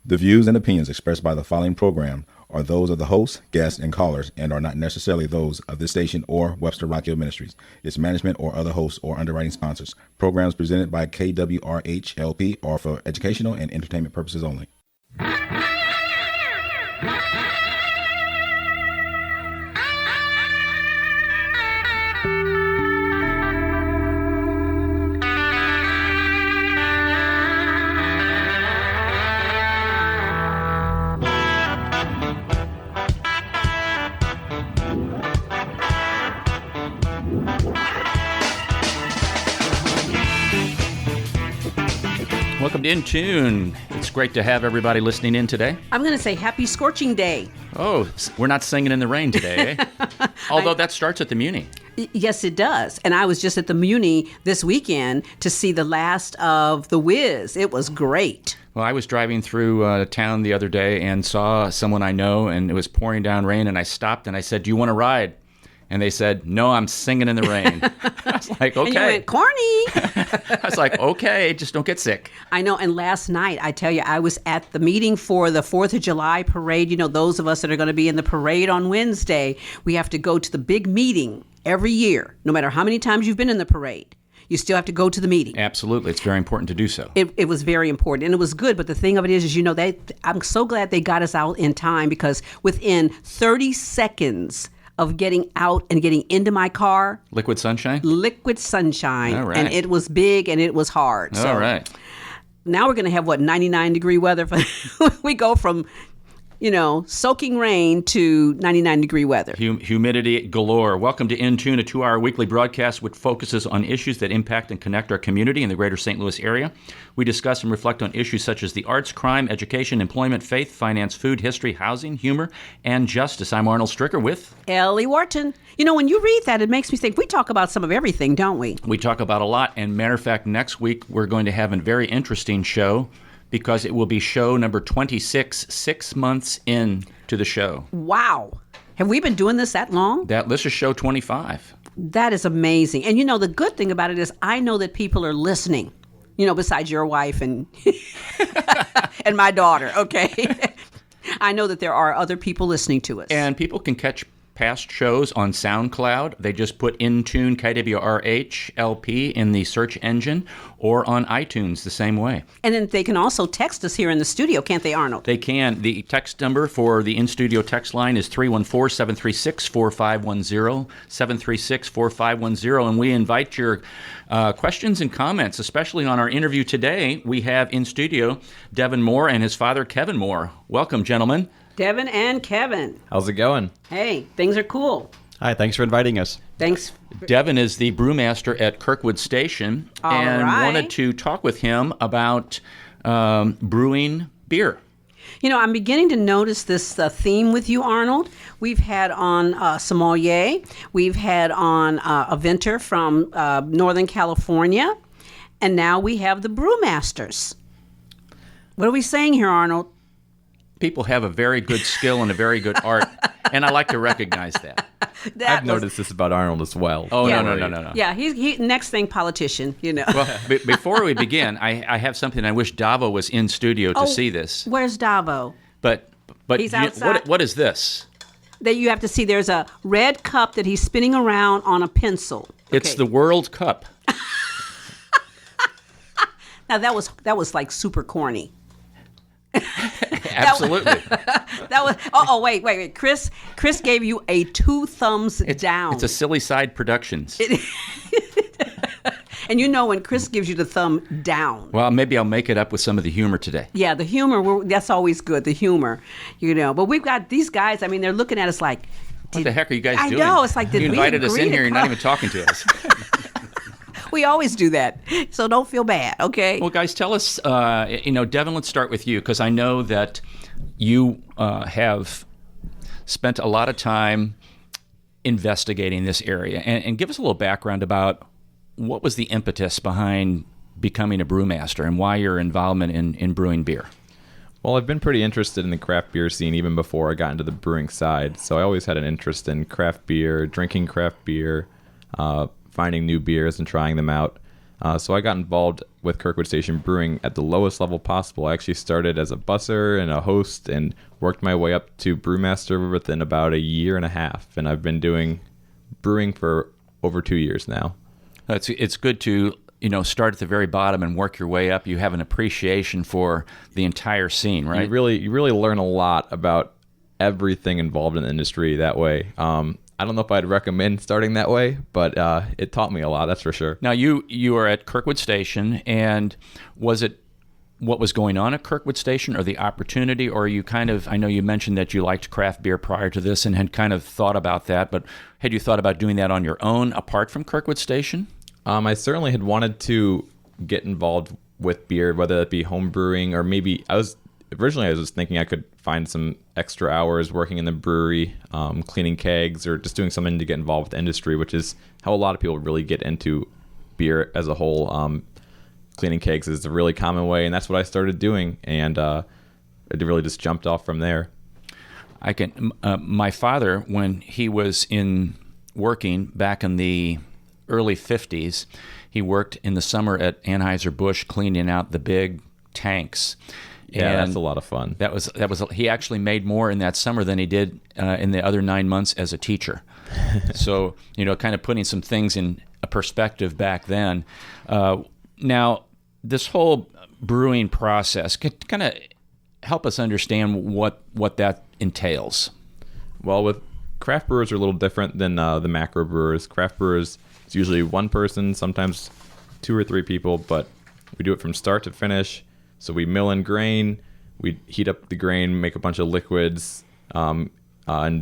The views and opinions expressed by the following program are those of the hosts, guests, and callers and are not necessarily those of this station or Webster Rockhill Ministries, its management, or other hosts or underwriting sponsors. Programs presented by KWRH-LP are for educational and entertainment purposes only. Welcome to In Tune. It's great to have everybody listening in today. I'm going to say happy scorching day. Oh, we're not singing in the rain today, eh? Although that starts at the Muni. Yes, it does. And I was just at the Muni this weekend to see the last of The Wiz. It was great. Well, I was driving through town the other day and saw someone I know, and it was pouring down rain, and I stopped and I said, "Do you want to ride?" And they said, "No, I'm singing in the rain." I was like, okay. And you went, corny. I was like, okay, just don't get sick. I know. And last night, I tell you, I was at the meeting for the 4th of July parade. You know, those of us that are going to be in the parade on Wednesday, we have to go to the big meeting every year, no matter how many times you've been in the parade. You still have to go to the meeting. Absolutely. It's very important to do so. It was very important, and it was good. But the thing of it is you know, I'm so glad they got us out in time, because within 30 seconds of getting out and getting into my car. Liquid sunshine? Liquid sunshine. All right. And it was big and it was hard. All right. Now we're going to have, 99-degree weather? We go from, soaking rain to 99-degree weather. Humidity galore. Welcome to In Tune, a 2-hour weekly broadcast which focuses on issues that impact and connect our community in the greater St. Louis area. We discuss and reflect on issues such as the arts, crime, education, employment, faith, finance, food, history, housing, humor, and justice. I'm Arnold Stricker with Ellie Wharton. You know, when you read that, it makes me think we talk about some of everything, don't we? We talk about a lot. And matter of fact, next week we're going to have a very interesting show, because it will be show number 26, 6 months in to the show. Wow. Have we been doing this that long? This is show 25. That is amazing. And the good thing about it is I know that people are listening, besides your wife and and my daughter, okay? I know that there are other people listening to us. And people can catch past shows on SoundCloud. They just put In Tune KWRH-LP in the search engine, or on iTunes the same way. And then they can also text us here in the studio, can't they, Arnold? They can. The text number for the in-studio text line is 314-736-4510, 736-4510, and we invite your questions and comments, especially on our interview today. We have in studio Devin Moore and his father, Kevin Moore. Welcome, gentlemen. Devin and Kevin. How's it going? Hey, things are cool. Hi, thanks for inviting us. Thanks. Devin is the brewmaster at Kirkwood Station, and wanted to talk with him about brewing beer. I'm beginning to notice this theme with you, Arnold. We've had on sommelier. We've had on a vintner from Northern California. And now we have the brewmasters. What are we saying here, Arnold? People have a very good skill and a very good art, and I like to recognize that. I've noticed this about Arnold as well. Oh, yeah. No. Yeah, he next thing, politician, Well, before we begin, I have something. I wish Davo was in studio to see this. Where's Davo? But He's outside. What is this? That you have to see. There's a red cup that he's spinning around on a pencil. Okay. It's the World Cup. Now that was like super corny. Absolutely. That was. Oh, wait. Chris gave you a 2 thumbs down. It's a Silly Side Productions. And when Chris gives you the thumb down. Well, maybe I'll make it up with some of the humor today. Yeah, the humor. That's always good. The humor, But we've got these guys. I mean, they're looking at us like, what the heck are you guys doing? I know. It's like, you invited us in here. You're not even talking to us. We always do that, so don't feel bad, okay? Well, guys, tell us, Devin, let's start with you, because I know that you have spent a lot of time investigating this area. And give us a little background about what was the impetus behind becoming a brewmaster and why your involvement in brewing beer. Well, I've been pretty interested in the craft beer scene even before I got into the brewing side. So I always had an interest in craft beer, drinking craft beer, finding new beers and trying them out. So I got involved with Kirkwood Station Brewing at the lowest level possible. I actually started as a busser and a host and worked my way up to Brewmaster within about a year and a half. And I've been doing brewing for over 2 years now. It's good to start at the very bottom and work your way up. You have an appreciation for the entire scene, right? You really learn a lot about everything involved in the industry that way. I don't know if I'd recommend starting that way, but it taught me a lot, that's for sure. Now, you are at Kirkwood Station, and was it what was going on at Kirkwood Station or the opportunity, or you I know you mentioned that you liked craft beer prior to this and had kind of thought about that, but had you thought about doing that on your own apart from Kirkwood Station? I certainly had wanted to get involved with beer, whether that be home brewing or maybe originally I was just thinking I could find some extra hours working in the brewery, cleaning kegs, or just doing something to get involved with the industry, which is how a lot of people really get into beer as a whole. Cleaning kegs is a really common way, and that's what I started doing, and it really just jumped off from there. My father, when he was working back in the early 50s, he worked in the summer at Anheuser-Busch cleaning out the big tanks. Yeah, And that's a lot of fun. That was he actually made more in that summer than he did in the other 9 months as a teacher. So, kind of putting some things in a perspective back then. Now, this whole brewing process, could kind of help us understand what that entails. Well, with craft brewers are a little different than the macro brewers. Craft brewers, it's usually one person, sometimes 2 or 3 people, but we do it from start to finish. So we mill in grain, we heat up the grain, make a bunch of liquids, and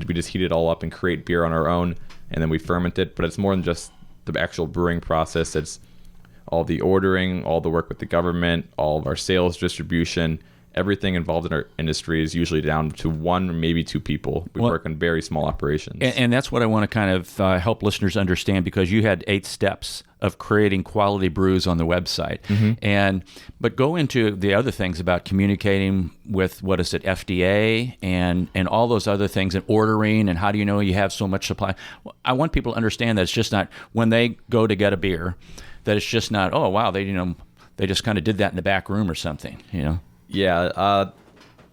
we just heat it all up and create beer on our own, and then we ferment it. But it's more than just the actual brewing process. It's all the ordering, all the work with the government, all of our sales, distribution. Everything involved in our industry is usually down to 1 or maybe 2 people. We work in very small operations. And that's what I want to kind of help listeners understand, because you had 8 steps of creating quality brews on the website. Mm-hmm. But go into the other things about communicating with, FDA and all those other things, and ordering, and how do you know you have so much supply? I want people to understand that it's just not, when they go to get a beer, that it's just not, oh, wow, they just kind of did that in the back room or something, Yeah,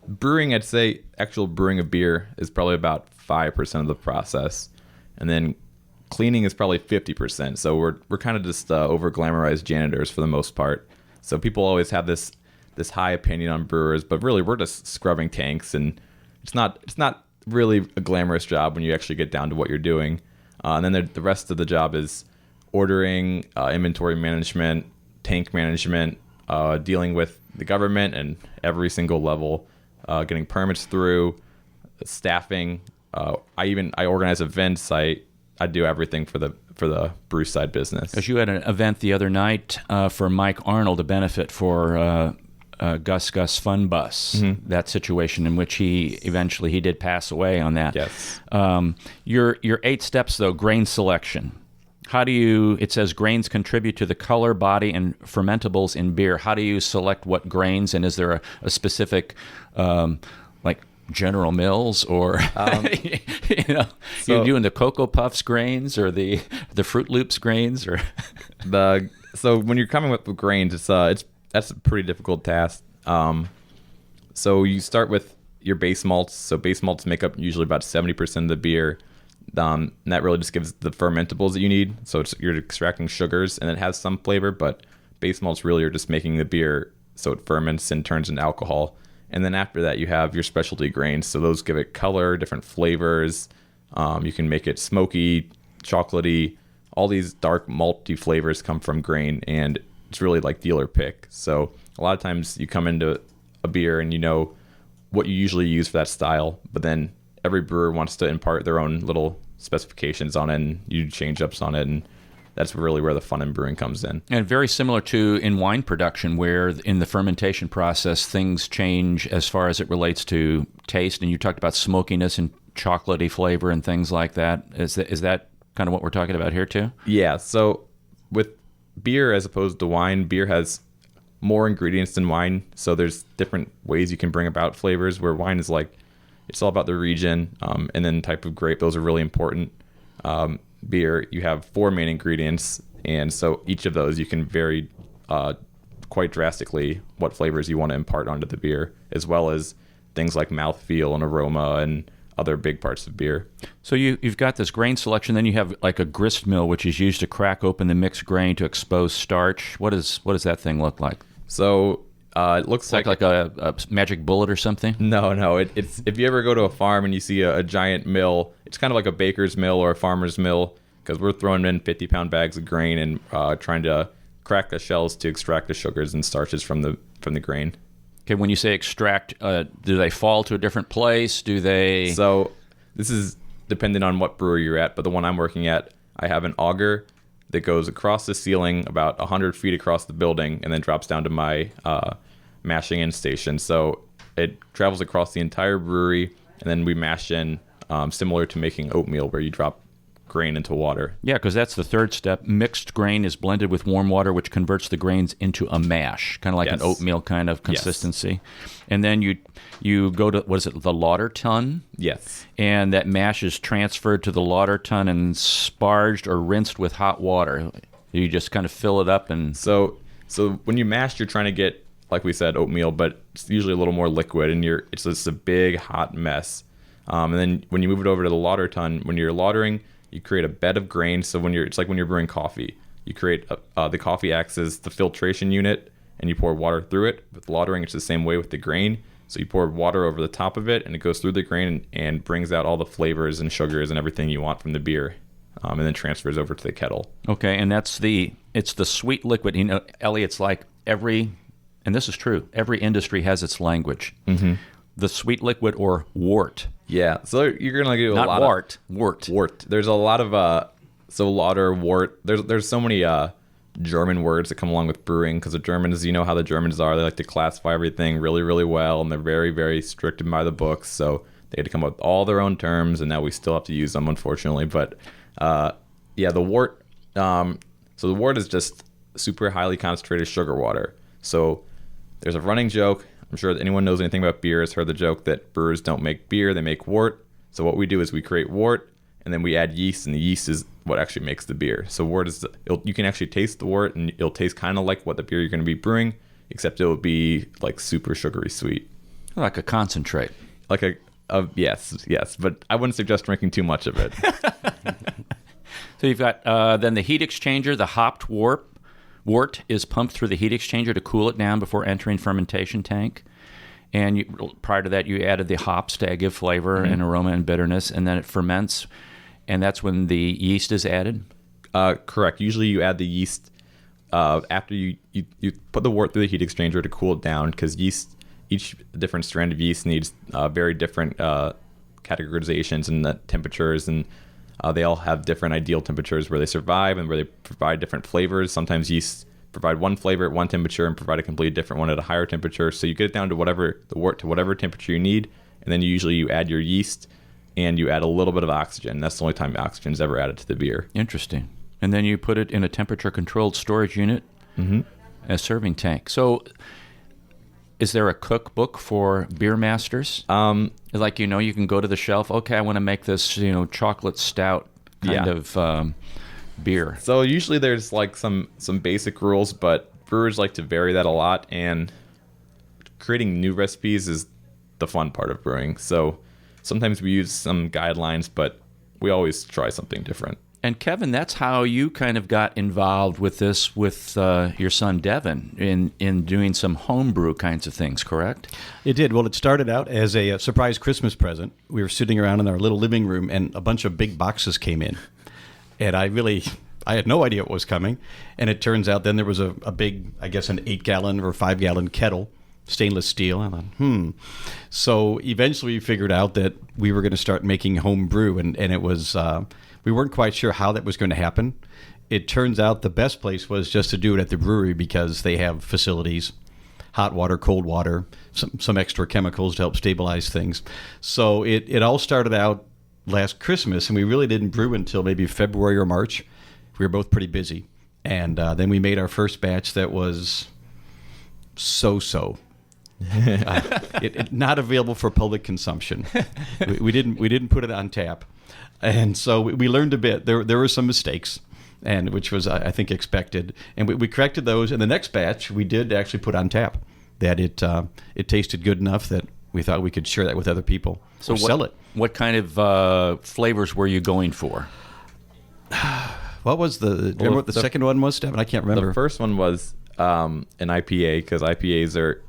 brewing, I'd say actual brewing of beer is probably about 5% of the process, and then cleaning is probably 50%. So we're kind of just over glamorized janitors for the most part. So people always have this high opinion on brewers, but really we're just scrubbing tanks, and it's not really a glamorous job when you actually get down to what you're doing. And then the rest of the job is ordering, inventory management, tank management, dealing with the government and every single level, getting permits through, staffing. I organize events. I do everything for the brew side business. Because you had an event the other night for Mike Arnold, a benefit for Gus Fun Bus, that situation in which he did pass away on that. Yes. Your 8 steps, though: grain selection. It says grains contribute to the color, body, and fermentables in beer. How do you select what grains, and is there a specific, like General Mills, or you're doing the Cocoa Puffs grains or the Fruit Loops grains, or so when you're coming up with grains, that's a pretty difficult task. So you start with your base malts. So base malts make up usually about 70% of the beer. And that really just gives the fermentables that you need. So you're extracting sugars, and it has some flavor, but base malts really are just making the beer so it ferments and turns into alcohol. And then after that, you have your specialty grains. So those give it color, different flavors. You can make it smoky, chocolatey. All these dark malty flavors come from grain, and it's really like dealer pick. So a lot of times you come into a beer and you know what you usually use for that style, but then every brewer wants to impart their own little specifications on it, and you do change-ups on it, and that's really where the fun in brewing comes in. And very similar to in wine production, where in the fermentation process, things change as far as it relates to taste, and you talked about smokiness and chocolatey flavor and things like that. Is that kind of what we're talking about here too? Yeah, so with beer as opposed to wine, beer has more ingredients than wine, so there's different ways you can bring about flavors, where wine is like, it's all about the region, and then type of grape. Those are really important. Beer, you have 4 main ingredients, And so each of those you can vary quite drastically what flavors you want to impart onto the beer, as well as things like mouthfeel and aroma and other big parts of beer. So you've got this grain selection, then you have like a grist mill, which is used to crack open the mixed grain to expose starch. What does that thing look like? So it looks Like a magic bullet or something? No. It's if you ever go to a farm and you see a giant mill, it's kind of like a baker's mill or a farmer's mill, because we're throwing in 50-pound bags of grain and trying to crack the shells to extract the sugars and starches from the grain. Okay, when you say extract, do they fall to a different place? Do they... So this is dependent on what brewery you're at, but the one I'm working at, I have an auger that goes across the ceiling about 100 feet across the building and then drops down to my mashing in station. So it travels across the entire brewery, and then we mash in, similar to making oatmeal, where you drop grain into water. Yeah, because that's the third step. Mixed grain is blended with warm water, which converts the grains into a mash, kind of like an oatmeal kind of consistency. And then you go to, what is it, the lauter tun? Yes. And that mash is transferred to the lauter tun and sparged or rinsed with hot water. You just kind of fill it up and... So when you mash, you're trying to get, like we said, oatmeal, but it's usually a little more liquid, and it's just a big hot mess. And then when you move it over to the lauter tun, when you're lautering, you create a bed of grain. So it's like when you're brewing coffee. You create the coffee acts as the filtration unit, and you pour water through it. With lautering, it's the same way with the grain. So you pour water over the top of it, and it goes through the grain and brings out all the flavors and sugars and everything you want from the beer, and then transfers over to the kettle. Okay, and it's the sweet liquid. You know, Ellie, it's like and this is true, every industry has its language. Mm-hmm. The sweet liquid, or wort. Yeah, so you're gonna do a Not lot wart, of wort. There's a lot of so lauter, wort. There's so many German words that come along with brewing, because the Germans, you know how the Germans are. They like to classify everything really, really well, and they're very, very strict by the books. So they had to come up with all their own terms, and now we still have to use them, unfortunately. But yeah, the wort. So the wort is just super highly concentrated sugar water. So there's a running joke. I'm sure that anyone knows anything about beer has heard the joke that brewers don't make beer, they make wort. So what we do is we create wort, and then we add yeast, and the yeast is what actually makes the beer. So wort is, you can actually taste the wort, and it'll taste kind of like what the beer you're going to be brewing, except it'll be like super sugary sweet. Like a concentrate. Like yes, but I wouldn't suggest drinking too much of it. So you've got then the heat exchanger, the hopped wort. Wort is pumped through the heat exchanger to cool it down before entering fermentation tank. And prior to that, you added the hops to give flavor and aroma and bitterness, and then it ferments, and that's when the yeast is added? Correct. Usually you add the yeast after you put the wort through the heat exchanger to cool it down, because each different strand of yeast needs very different categorizations and the temperatures, and they all have different ideal temperatures where they survive and where they provide different flavors. Sometimes yeast provide one flavor at one temperature and provide a completely different one at a higher temperature. So you get it down to the wort to whatever temperature you need, and then you add your yeast and you add a little bit of oxygen. That's the only time oxygen is ever added to the beer. Interesting. And then you put it in a temperature-controlled storage unit, a serving tank. So is there a cookbook for beer masters? Like, you can go to the shelf, okay, I want to make this, chocolate stout kind of beer. So usually there's like some basic rules, but brewers like to vary that a lot, and creating new recipes is the fun part of brewing. So sometimes we use some guidelines, but we always try something different. And Kevin, that's how you kind of got involved with this with your son Devin in doing some homebrew kinds of things, correct? It did. Well, it started out as a surprise Christmas present. We were sitting around in our little living room, and a bunch of big boxes came in. And I had no idea what was coming. And it turns out then there was a big, I guess, an 8-gallon or 5-gallon kettle, stainless steel. I thought, So eventually we figured out that we were going to start making home brew, and it was, we weren't quite sure how that was going to happen. It turns out the best place was just to do it at the brewery, because they have facilities, hot water, cold water, some extra chemicals to help stabilize things. So it all started out last Christmas, and we really didn't brew until maybe February or March. We were both pretty busy. And then we made our first batch that was so. It not available for public consumption. We didn't put it on tap, and so we learned a bit. There were some mistakes, and which was, I think, expected. And we corrected those. And the next batch, we did actually put on tap that it tasted good enough that we thought we could share that with other people or sell it. What kind of flavors were you going for? What was remember what the second one was, Devin? I can't remember. The first one was an IPA, because IPAs are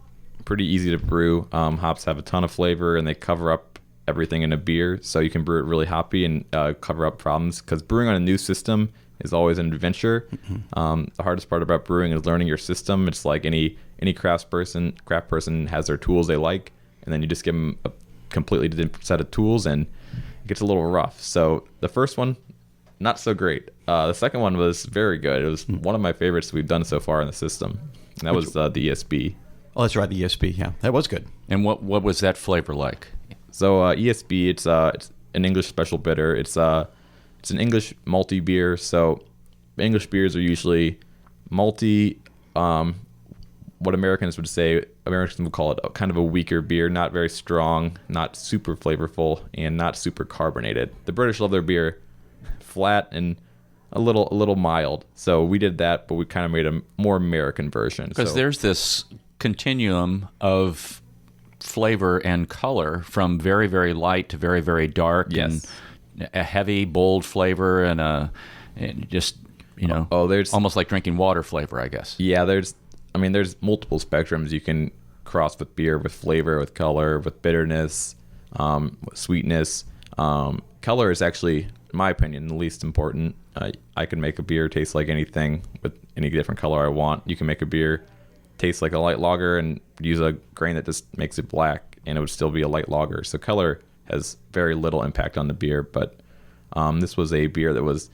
pretty easy to brew. Hops have a ton of flavor, and they cover up everything in a beer, so you can brew it really hoppy and cover up problems, because brewing on a new system is always an adventure. The hardest part about brewing is learning your system. It's like any craft person has their tools they like, and then you just give them a completely different set of tools, and it gets a little rough. So the first one, not so great. The second one was very good. It was one of my favorites we've done so far in the system. And that was the ESB. Oh, that's right, the ESB. Yeah, that was good. And what was that flavor like? So ESB, it's an English special bitter. It's an English malty beer. So English beers are usually malty. What Americans would call it kind of a weaker beer, not very strong, not super flavorful, and not super carbonated. The British love their beer flat and a little mild. So we did that, but we kind of made a more American version. Because there's this continuum of flavor and color from very, very light to very, very dark. Yes. And a heavy, bold flavor and just, there's almost like drinking water flavor, I guess. Yeah, there's multiple spectrums you can cross with beer, with flavor, with color, with bitterness, with sweetness. Color is actually, in my opinion, the least important. I can make a beer taste like anything with any different color I want. You can make a beer taste like a light lager and use a grain that just makes it black, and it would still be a light lager. So color has very little impact on the beer, but this was a beer that was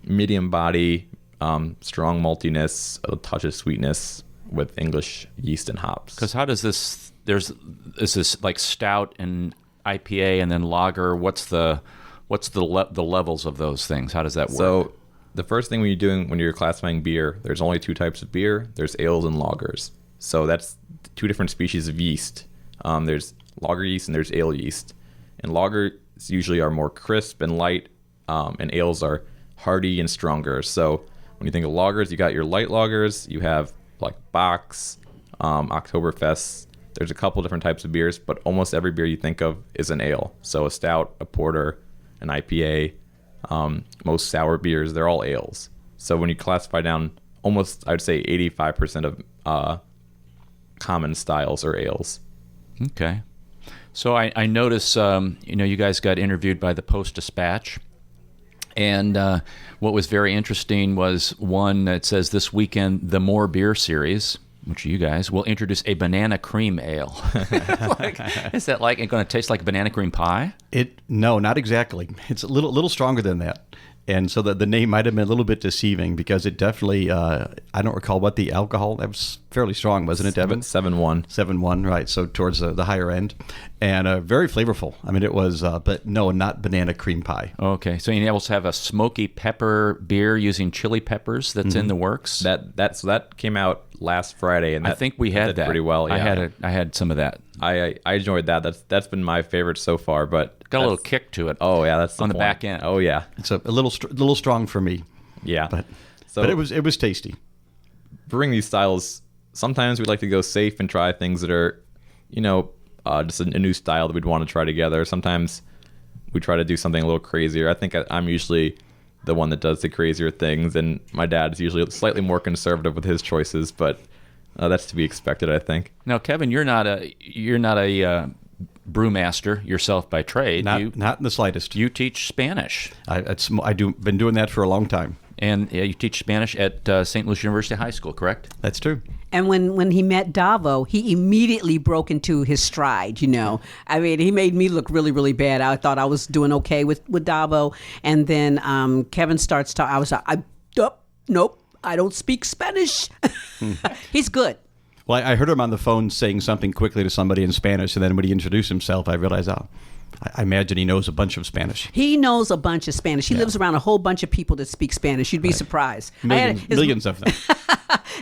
medium body, strong maltiness, a touch of sweetness with English yeast and hops. Because how does is this like stout and IPA and then lager? What's the levels of those things? How does that work? So the first thing when you're classifying beer, there's only two types of beer. There's ales and lagers. So that's two different species of yeast. There's lager yeast and there's ale yeast. And lagers usually are more crisp and light, and ales are hearty and stronger. So when you think of lagers, you got your light lagers. You have like Bock's, Oktoberfest. There's a couple different types of beers, but almost every beer you think of is an ale. So a stout, a porter, an IPA, most sour beers, they're all ales. So when you classify down, almost, I would say 85% of common styles are ales. Okay. So I notice, you guys got interviewed by the Post-Dispatch. And what was very interesting was one that says this weekend, the More Beer Series, which you guys will introduce a banana cream ale. Is that like going to taste like banana cream pie? No, not exactly. It's a little stronger than that. And so the name might have been a little bit deceiving, because it definitely, I don't recall what the alcohol, that was fairly strong, wasn't it, Devin? 7.1. 7.1, right, so towards the higher end. And very flavorful. I mean, it was, but no, not banana cream pie. Okay, so you also have a smoky pepper beer using chili peppers that's in the works? So that came out last Friday, and I think we had did that pretty well. Yeah. I had some of that. I enjoyed that. That's been my favorite so far, but Got a little kick to it. Oh yeah, that's on the point. back end. Oh yeah, It's a little strong for me. Yeah, But it was tasty. brewing these styles, sometimes we like to go safe and try things that are, just a new style that we'd want to try together. Sometimes we try to do something a little crazier. I think I'm usually the one that does the crazier things, and my dad's usually slightly more conservative with his choices, but that's to be expected, I think. Now, Kevin, you're not a brewmaster yourself by trade. Not in the slightest. You teach Spanish. Been doing that for a long time. And you teach Spanish at St. Louis University High School, correct? That's true. And when he met Davo, he immediately broke into his stride, I mean, he made me look really, really bad. I thought I was doing okay with Davo. And then Kevin starts talking. I was like, nope, I don't speak Spanish. He's good. Well, I heard him on the phone saying something quickly to somebody in Spanish, and then when he introduced himself, I realized, I imagine he knows a bunch of Spanish. He knows a bunch of Spanish. He lives around a whole bunch of people that speak Spanish. You'd be surprised. Millions of them.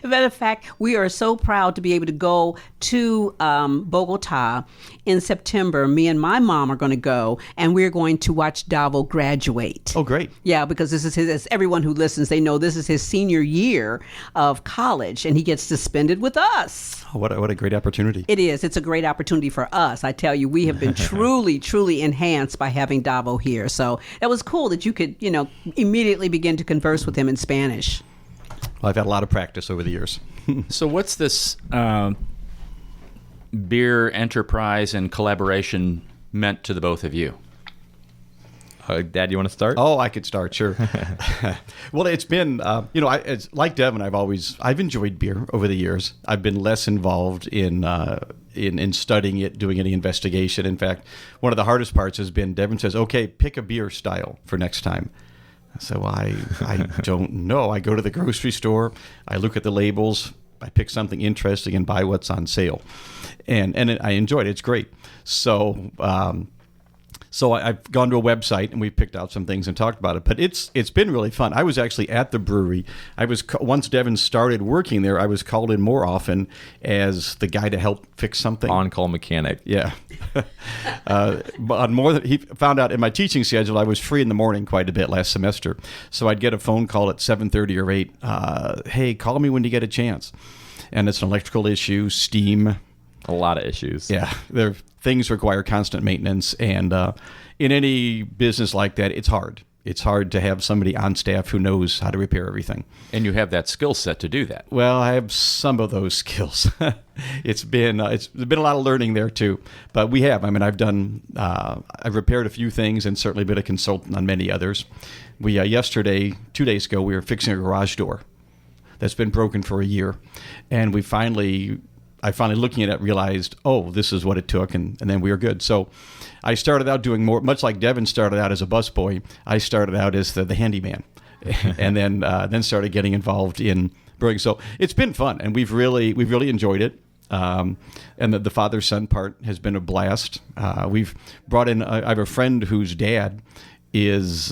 Matter of fact, we are so proud to be able to go to Bogota in September. Me and my mom are going to go, and we're going to watch Davo graduate. Oh, great. Yeah, because this is his, as everyone who listens, they know this is his senior year of college, and he gets to spend it with us. Oh, what a great opportunity. It is. It's a great opportunity for us. I tell you, we have been truly enhanced by having Davo here. So that was cool that you could, immediately begin to converse with him in Spanish. Well, I've had a lot of practice over the years. So what's this beer enterprise and collaboration meant to the both of you? Dad, you want to start? Oh, I could start, sure. Well, it's been, it's like Devin. I've enjoyed beer over the years. I've been less involved in studying it, doing any investigation. In fact, one of the hardest parts has been Devin says, "Okay, pick a beer style for next time." So I don't know. I go to the grocery store, I look at the labels, I pick something interesting and buy what's on sale, and I enjoyed it. It's great. So. So I've gone to a website and we've picked out some things and talked about it. But it's been really fun. I was actually at the brewery. Once Devin started working there, I was called in more often as the guy to help fix something. On-call mechanic. Yeah. But on more than he found out in my teaching schedule, I was free in the morning quite a bit last semester. So I'd get a phone call at 7:30 or 8. Hey, call me when you get a chance. And it's an electrical issue, steam. A lot of issues. Yeah, things require constant maintenance, and in any business like that, it's hard. It's hard to have somebody on staff who knows how to repair everything. And you have that skill set to do that. Well, I have some of those skills. It's been a lot of learning there too, but we have. I mean, I've repaired a few things and certainly been a consultant on many others. We 2 days ago, we were fixing a garage door that's been broken for a year, and I finally looking at it realized, oh, this is what it took, and then we were good. So I started out doing more, much like Devin started out as a busboy. I started out as the handyman, and then started getting involved in brewing. So it's been fun, and we've really enjoyed it. And the father-son part has been a blast. We've brought in, I have a friend whose dad is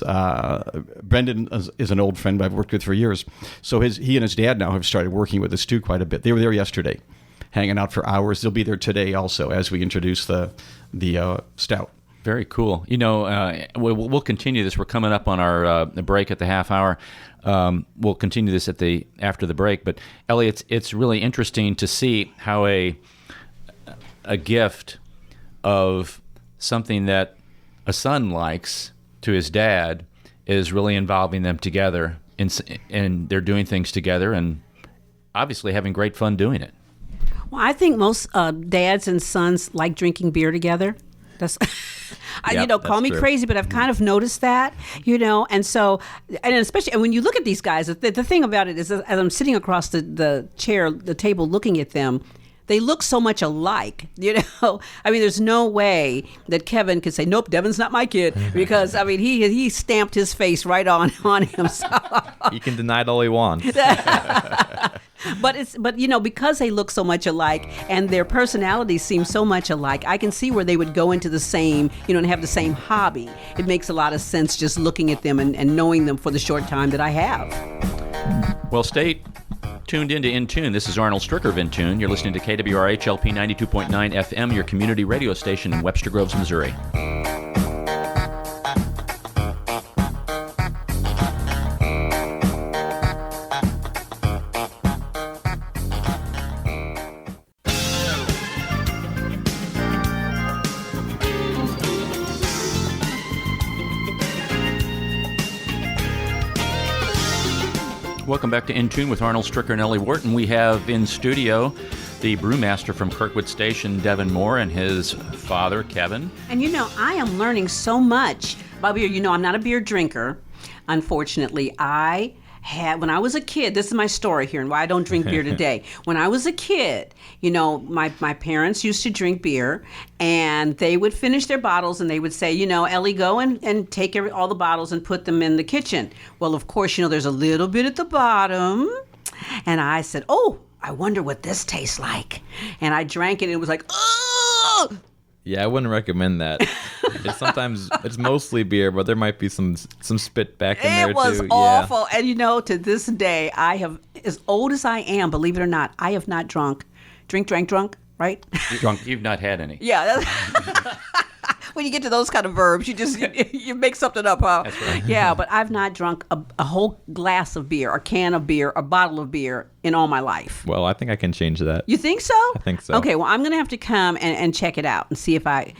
Brendan is an old friend I've worked with for years. So he and his dad now have started working with us too quite a bit. They were there yesterday, hanging out for hours. They'll be there today also as we introduce the stout. Very cool. We'll continue this. We're coming up on our break at the half hour. We'll continue this after the break. But Ellie, it's really interesting to see how a gift of something that a son likes to his dad is really involving them together, and they're doing things together, and obviously having great fun doing it. Well, I think most dads and sons like drinking beer together. That's, call me true. crazy, but I've kind of noticed that, and so, and especially when you look at these guys, the thing about it is, as I'm sitting across the table looking at them, they look so much alike, I mean, there's no way that Kevin could say, nope, Devin's not my kid, because, I mean, he stamped his face right on himself. He can deny it all he wants. But because they look so much alike and their personalities seem so much alike, I can see where they would go into the same, and have the same hobby. It makes a lot of sense just looking at them and knowing them for the short time that I have. Well, stay tuned into In Tune. This is Arnold Stricker of In Tune. You're listening to KWRH LP 92.9 FM, your community radio station in Webster Groves, Missouri. Welcome back to In Tune with Arnold Stricker and Ellie Wharton. We have in studio the brewmaster from Kirkwood Station, Devin Moore, and his father, Kevin. And I am learning so much about beer. I'm not a beer drinker, unfortunately. When I was a kid, this is my story here and why I don't drink beer today. When I was a kid, my parents used to drink beer, and they would finish their bottles and they would say, Ellie, go and take all the bottles and put them in the kitchen. Well, of course, there's a little bit at the bottom. And I said, oh, I wonder what this tastes like. And I drank it and it was like, oh! Yeah, I wouldn't recommend that. It's mostly beer, but there might be some spit back in there It was too. awful. And to this day, I have, as old as I am, believe it or not, I have not drunk, right? Drunk. You've not had any. Yeah. When you get to those kind of verbs, you make something up, huh? That's right. Yeah, but I've not drunk a whole glass of beer, a can of beer, a bottle of beer in all my life. Well, I think I can change that. You think so? I think so. Okay, well, I'm going to have to come and check it out and see if I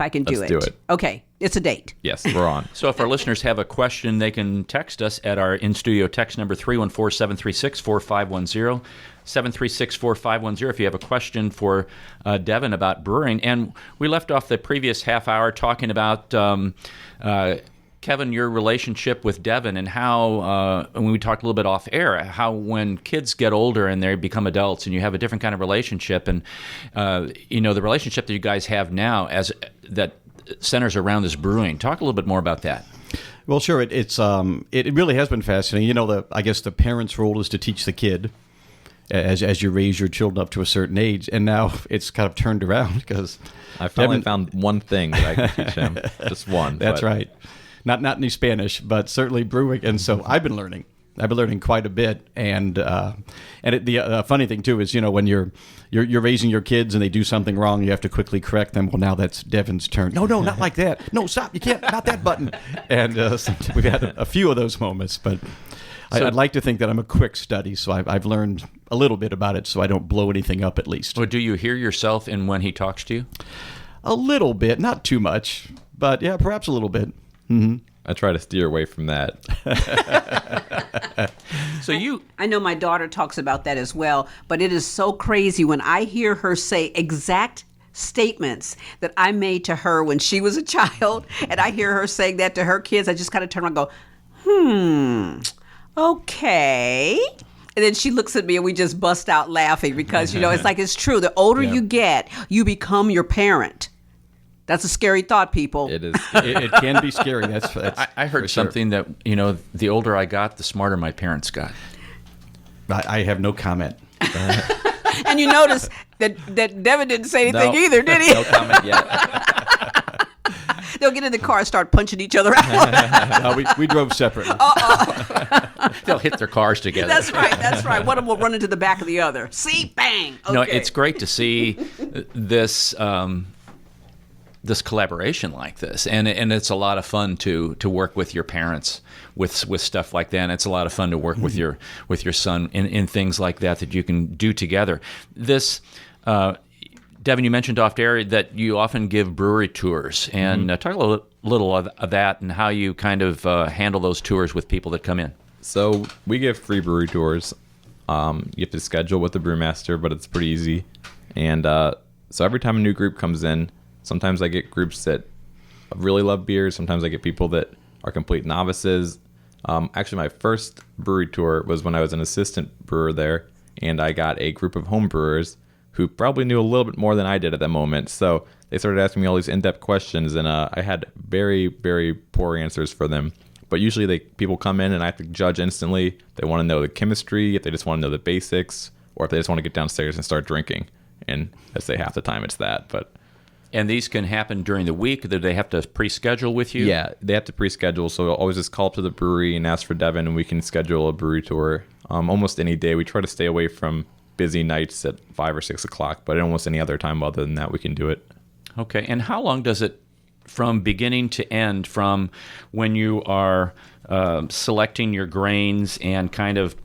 can do Let's it. do it. Okay, it's a date. Yes, we're on. So if our listeners have a question, they can text us at our in-studio text number 314-736-4510, 736-4510 if you have a question for Devin about brewing. And we left off the previous half hour talking about, Kevin, your relationship with Devin and how, when we talked a little bit off air, how when kids get older and they become adults and you have a different kind of relationship and, the relationship that you guys have now that centers around this brewing. Talk a little bit more about that. Well, sure. It really has been fascinating. I guess the parent's role is to teach the kid as you raise your children up to a certain age, and now it's kind of turned around because I finally found one thing that I can teach him. Just one. That's right. Not any Spanish, but certainly brewing. And so I've been learning. Quite a bit. And the funny thing too is, when you're raising your kids and they do something wrong, you have to quickly correct them. Well, now that's Devin's turn. No, not like that. No, stop. You can't. Not that button. And we've had a few of those moments, but I'd like to think that I'm a quick study, so I've learned a little bit about it, so I don't blow anything up at least. Or do you hear yourself in when he talks to you? A little bit, not too much, but yeah, perhaps a little bit. Mm-hmm. I try to steer away from that. I know my daughter talks about that as well, but it is so crazy when I hear her say exact statements that I made to her when she was a child, and I hear her saying that to her kids. I just kind of turn around and go, okay. And then she looks at me and we just bust out laughing because, it's like it's true. The older you get, you become your parent. That's a scary thought, people. It is. It can be scary. I heard something that, the older I got, the smarter my parents got. I have no comment. And you notice that Devin didn't say anything either, did he? No comment yet. They'll get in the car and start punching each other out. No, we drove separately. They'll hit their cars together. That's right. One of them will run into the back of the other. See? Bang. Okay. No, it's great to see this this collaboration like this, and it's a lot of fun to work with your parents with stuff like that. And it's a lot of fun to work with your son in things like that you can do together. This. Devin, you mentioned off air that you often give brewery tours, and talk a little of that and how you kind of handle those tours with people that come in. So we give free brewery tours. You have to schedule with the Brewmaster, but it's pretty easy. And so every time a new group comes in, sometimes I get groups that really love beer. Sometimes I get people that are complete novices. Actually, my first brewery tour was when I was an assistant brewer there, and I got a group of home brewers who probably knew a little bit more than I did at that moment. So they started asking me all these in-depth questions, and I had very, very poor answers for them. But usually people come in and I have to judge instantly. They want to know the chemistry, if they just want to know the basics, or if they just want to get downstairs and start drinking. And I'd say half the time it's that. And these can happen during the week? Do they have to pre-schedule with you? Yeah, they have to pre-schedule. So I'll always just call up to the brewery and ask for Devin, and we can schedule a brewery tour almost any day. We try to stay away from busy nights at 5 or 6 o'clock, but almost any other time other than that, we can do it. Okay. And how long does it, from beginning to end, from when you are selecting your grains and kind of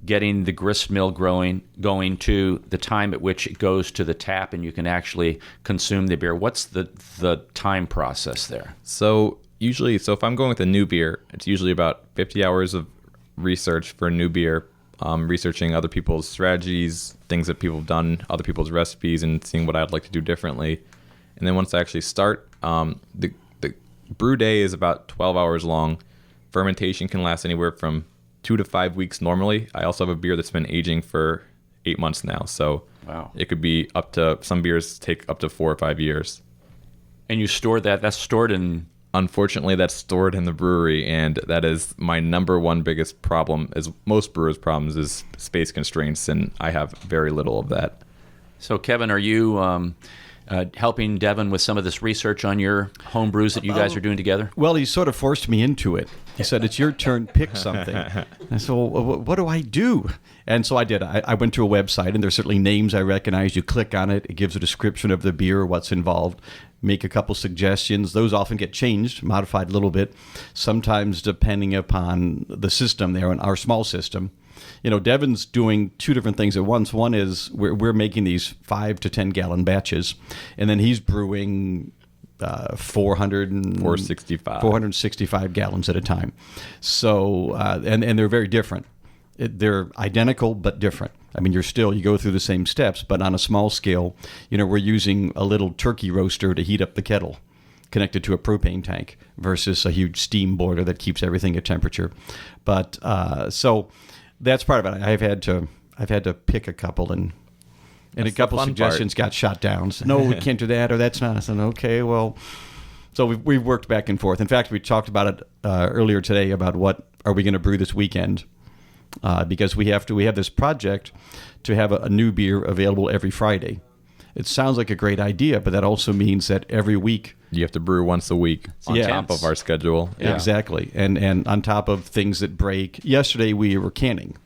getting the grist mill going to the time at which it goes to the tap and you can actually consume the beer? What's the time process there? So if I'm going with a new beer, it's usually about 50 hours of research for a new beer. Researching other people's strategies, things that people have done, other people's recipes, and seeing what I'd like to do differently. And then once I actually start, the brew day is about 12 hours long. Fermentation can last anywhere from 2 to 5 weeks normally. I also have a beer that's been aging for 8 months now. So wow. It could be some beers take up to 4 or 5 years. And you store that's stored in... Unfortunately, that's stored in the brewery, and that is my number one biggest problem, as most brewers' problems, is space constraints, and I have very little of that. So, Kevin, are you helping Devin with some of this research on your home brews that you guys are doing together? Well, he sort of forced me into it. He said, "It's your turn, pick something." I said, "Well, what do I do?" And so I did. I went to a website, and there's certainly names I recognize. You click on it, it gives a description of the beer, what's involved, make a couple suggestions. Those often get changed, modified a little bit, sometimes depending upon the system there, in our small system. Devin's doing two different things at once. One is we're making these 5 to 10 gallon batches, and then he's brewing 465 gallons at a time. So, and they're very different. They're identical but different. I mean, you go through the same steps, but on a small scale, we're using a little turkey roaster to heat up the kettle, connected to a propane tank, versus a huge steam boiler that keeps everything at temperature. But so that's part of it. I've had to pick a couple, and a couple suggestions got shot down. So, no, we can't do that, or that's not. I said, okay, well. So we've worked back and forth. In fact, we talked about it earlier today about what are we going to brew this weekend, because we have this project to have a new beer available every Friday. It sounds like a great idea, but that also means that every week You have to brew once a week on top of our schedule. Yeah. Exactly. And on top of things that break. Yesterday we were canning,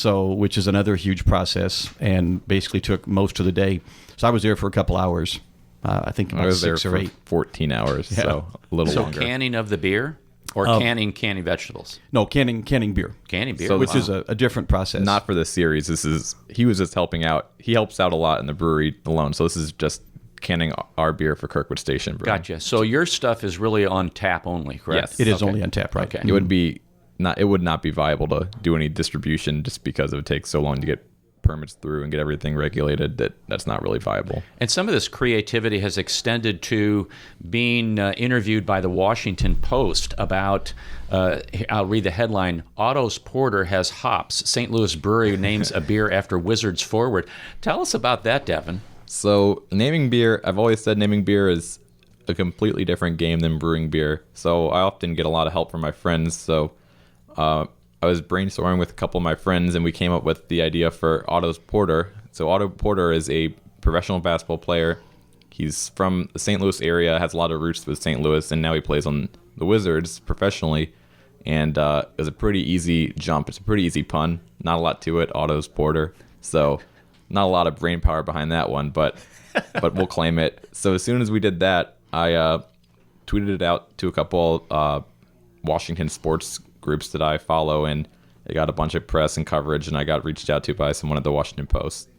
which is another huge process, and basically took most of the day. So I was there for a couple hours. I think about 6 or 8. 14 hours, so a little longer. So canning of the beer? Or canning vegetables? No, canning beer. Canning beer. So which is a different process. Not for the series. He was just helping out. He helps out a lot in the brewery alone. So this is just canning our beer for Kirkwood Station Brewing. Gotcha. So your stuff is really on tap only, correct? Yes. It is only on tap, right? Okay. It would not be viable to do any distribution just because it would take so long to get permits through and get everything regulated that's not really viable. And some of this creativity has extended to being interviewed by the Washington Post about, I'll read the headline, Otto's Porter has hops. St. Louis Brewery names a beer after Wizards forward. Tell us about that, Devin. So naming beer, I've always said naming beer is a completely different game than brewing beer. So I often get a lot of help from my friends. So I was brainstorming with a couple of my friends, and we came up with the idea for Otto's Porter. So Otto Porter is a professional basketball player. He's from the St. Louis area, has a lot of roots with St. Louis, and now he plays on the Wizards professionally. And it was a pretty easy jump. It's a pretty easy pun. Not a lot to it, Otto's Porter. So not a lot of brain power behind that one, but we'll claim it. So as soon as we did that, I tweeted it out to a couple Washington sports groups that I follow, and it got a bunch of press and coverage, and I got reached out to by someone at the Washington Post.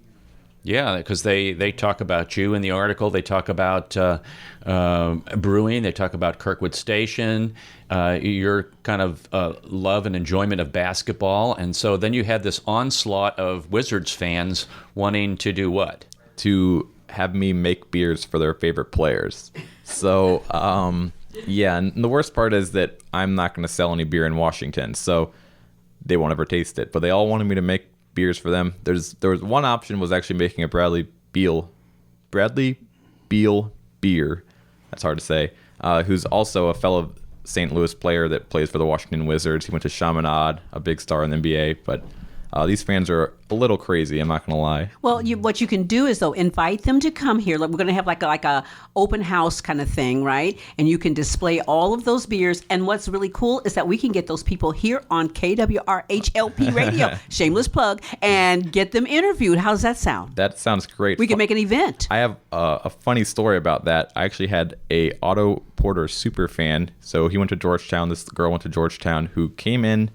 Yeah, because they talk about you in the article. They talk about brewing. They talk about Kirkwood Station, your kind of love and enjoyment of basketball. And so then you had this onslaught of Wizards fans wanting to do what? To have me make beers for their favorite players. So, yeah, and the worst part is that I'm not going to sell any beer in Washington, so they won't ever taste it. But they all wanted me to make beers for them. There was one option was actually making a Bradley Beal beer. That's hard to say. Who's also a fellow St. Louis player that plays for the Washington Wizards. He went to Chaminade, a big star in the NBA, but these fans are a little crazy, I'm not going to lie. Well, what you can do is, though, invite them to come here. Like, we're going to have like a open house kind of thing, right? And you can display all of those beers. And what's really cool is that we can get those people here on KWRHLP radio, shameless plug, and get them interviewed. How does that sound? That sounds great. We can make an event. I have a funny story about that. I actually had a Otto Porter super fan. So he went to Georgetown. This girl went to Georgetown who came in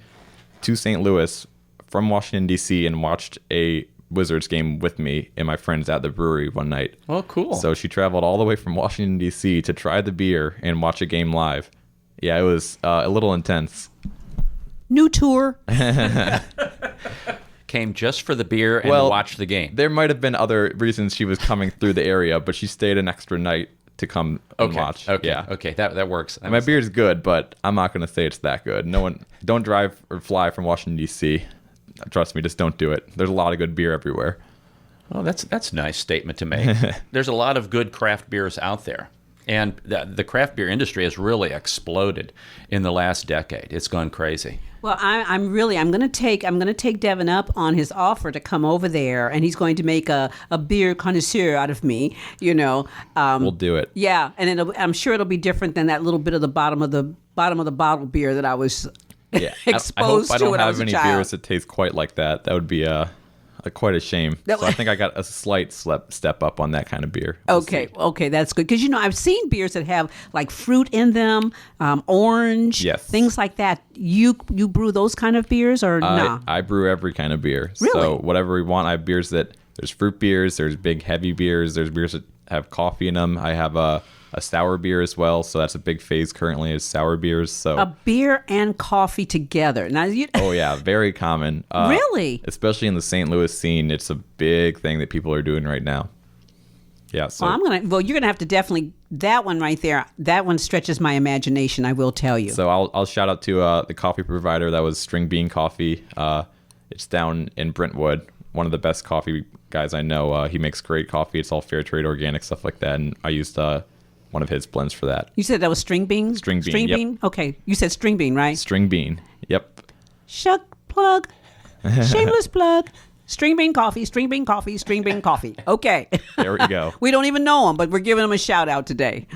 to St. Louis from Washington, D.C. and watched a Wizards game with me and my friends at the brewery one night. Oh, cool. So she traveled all the way from Washington, D.C. to try the beer and watch a game live. Yeah, it was a little intense. New tour. Came just for the beer and watched the game. There might have been other reasons she was coming through the area, but she stayed an extra night to come and watch. Okay, yeah. okay, that works. And my beer's good, but I'm not going to say it's that good. Don't drive or fly from Washington, D.C. Trust me, just don't do it. There's a lot of good beer everywhere. Well, that's a nice statement to make. There's a lot of good craft beers out there. And the craft beer industry has really exploded in the last decade. It's gone crazy. Well, I'm going to take Devin up on his offer to come over there, and he's going to make a beer connoisseur out of me. We'll do it. Yeah, and I'm sure it'll be different than that little bit of the bottom of the bottle beer that I was Yeah, exposed I to hope I when don't I was have a any child. beers that taste quite like that. That would be quite a shame. So I think I got a slight step up on that kind of beer. We'll see. Okay, that's good because I've seen beers that have like fruit in them, orange, Yes. things like that. You brew those kind of beers or nah? I brew every kind of beer. Really? So whatever we want. I have beers there's fruit beers, there's big heavy beers, there's beers that have coffee in them. I have a sour beer as well. So that's a big phase currently is sour beers. So A beer and coffee together. Now oh yeah, very common. Really? Especially in the St. Louis scene, it's a big thing that people are doing right now. Yeah. So you're gonna have to definitely that one right there. That one stretches my imagination. I will tell you. So I'll shout out to the coffee provider that was String Bean Coffee. It's down in Brentwood. One of the best coffee guys I know. He makes great coffee. It's all fair trade, organic stuff like that. And I used one of his blends for that. You said that was string bean. String bean, String yep. bean. Okay, you said string bean, right? String Bean. Yep. Shuck plug. Shameless plug. String bean coffee. String bean coffee. String bean coffee. Okay. There we go. We don't even know them, but we're giving them a shout out today.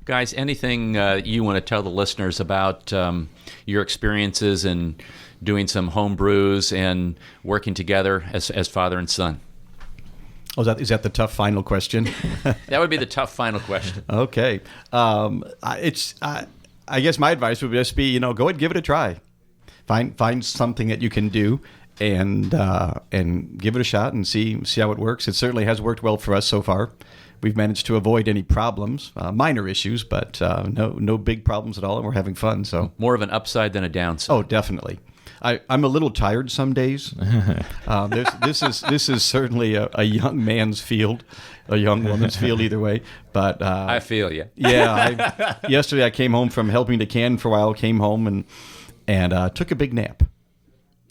Guys, anything you want to tell the listeners about your experiences in doing some home brews and working together as father and son? Oh, is that the tough final question? That would be the tough final question. Okay. I guess my advice would just be, go ahead and give it a try. Find something that you can do and give it a shot and see how it works. It certainly has worked well for us so far. We've managed to avoid any problems, minor issues, but no big problems at all, and we're having fun. So More of an upside than a downside. oh, definitely. I'm a little tired some days. This is certainly a young man's field, a young woman's field either way. But I feel you. yeah, yesterday I came home from helping to can for a while. Came home and took a big nap.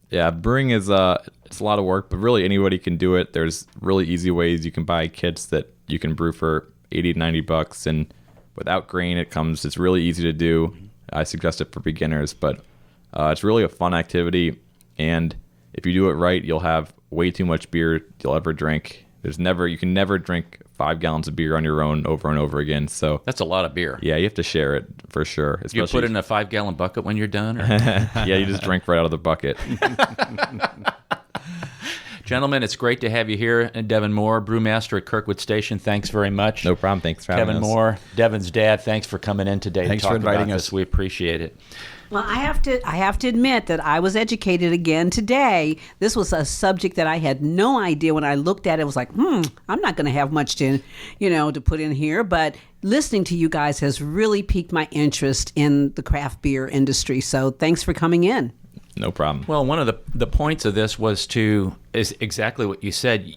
Yeah, brewing is it's a lot of work, but really anybody can do it. There's really easy ways. You can buy kits that you can brew for $80-$90, and without grain, it's really easy to do. I suggest it for beginners, but it's really a fun activity, and if you do it right, you'll have way too much beer you'll ever drink. You can never drink 5 gallons of beer on your own over and over again. So That's a lot of beer. yeah, you have to share it for sure. You put it in a 5-gallon bucket when you're done? Or? yeah, you just drink right out of the bucket. Gentlemen, it's great to have you here. And Devin Moore, Brewmaster at Kirkwood Station. Thanks very much. No problem. Thanks for having Kevin us. Moore, Devin's dad, thanks for coming in today Thanks to talk for inviting about us. this. We appreciate it. Well, I have to admit that I was educated again today. This was a subject that I had no idea when I looked at it. I was like, I'm not going to have much to put in here. But listening to you guys has really piqued my interest in the craft beer industry. So thanks for coming in. No problem. Well, one of the points of this is exactly what you said.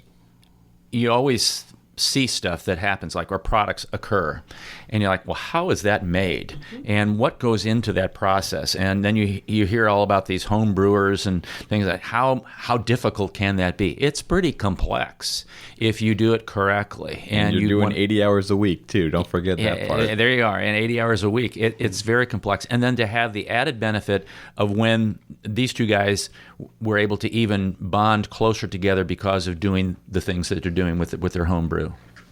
You always see stuff that happens, like our products occur, and you're like, well, how is that made, and what goes into that process? And then you hear all about these home brewers and things like how difficult can that be? It's pretty complex if you do it correctly, and you're doing 80 hours a week too. Don't forget that part. There you are, and 80 hours a week. It's very complex, and then to have the added benefit of when these two guys were able to even bond closer together because of doing the things that they're doing with their home brew.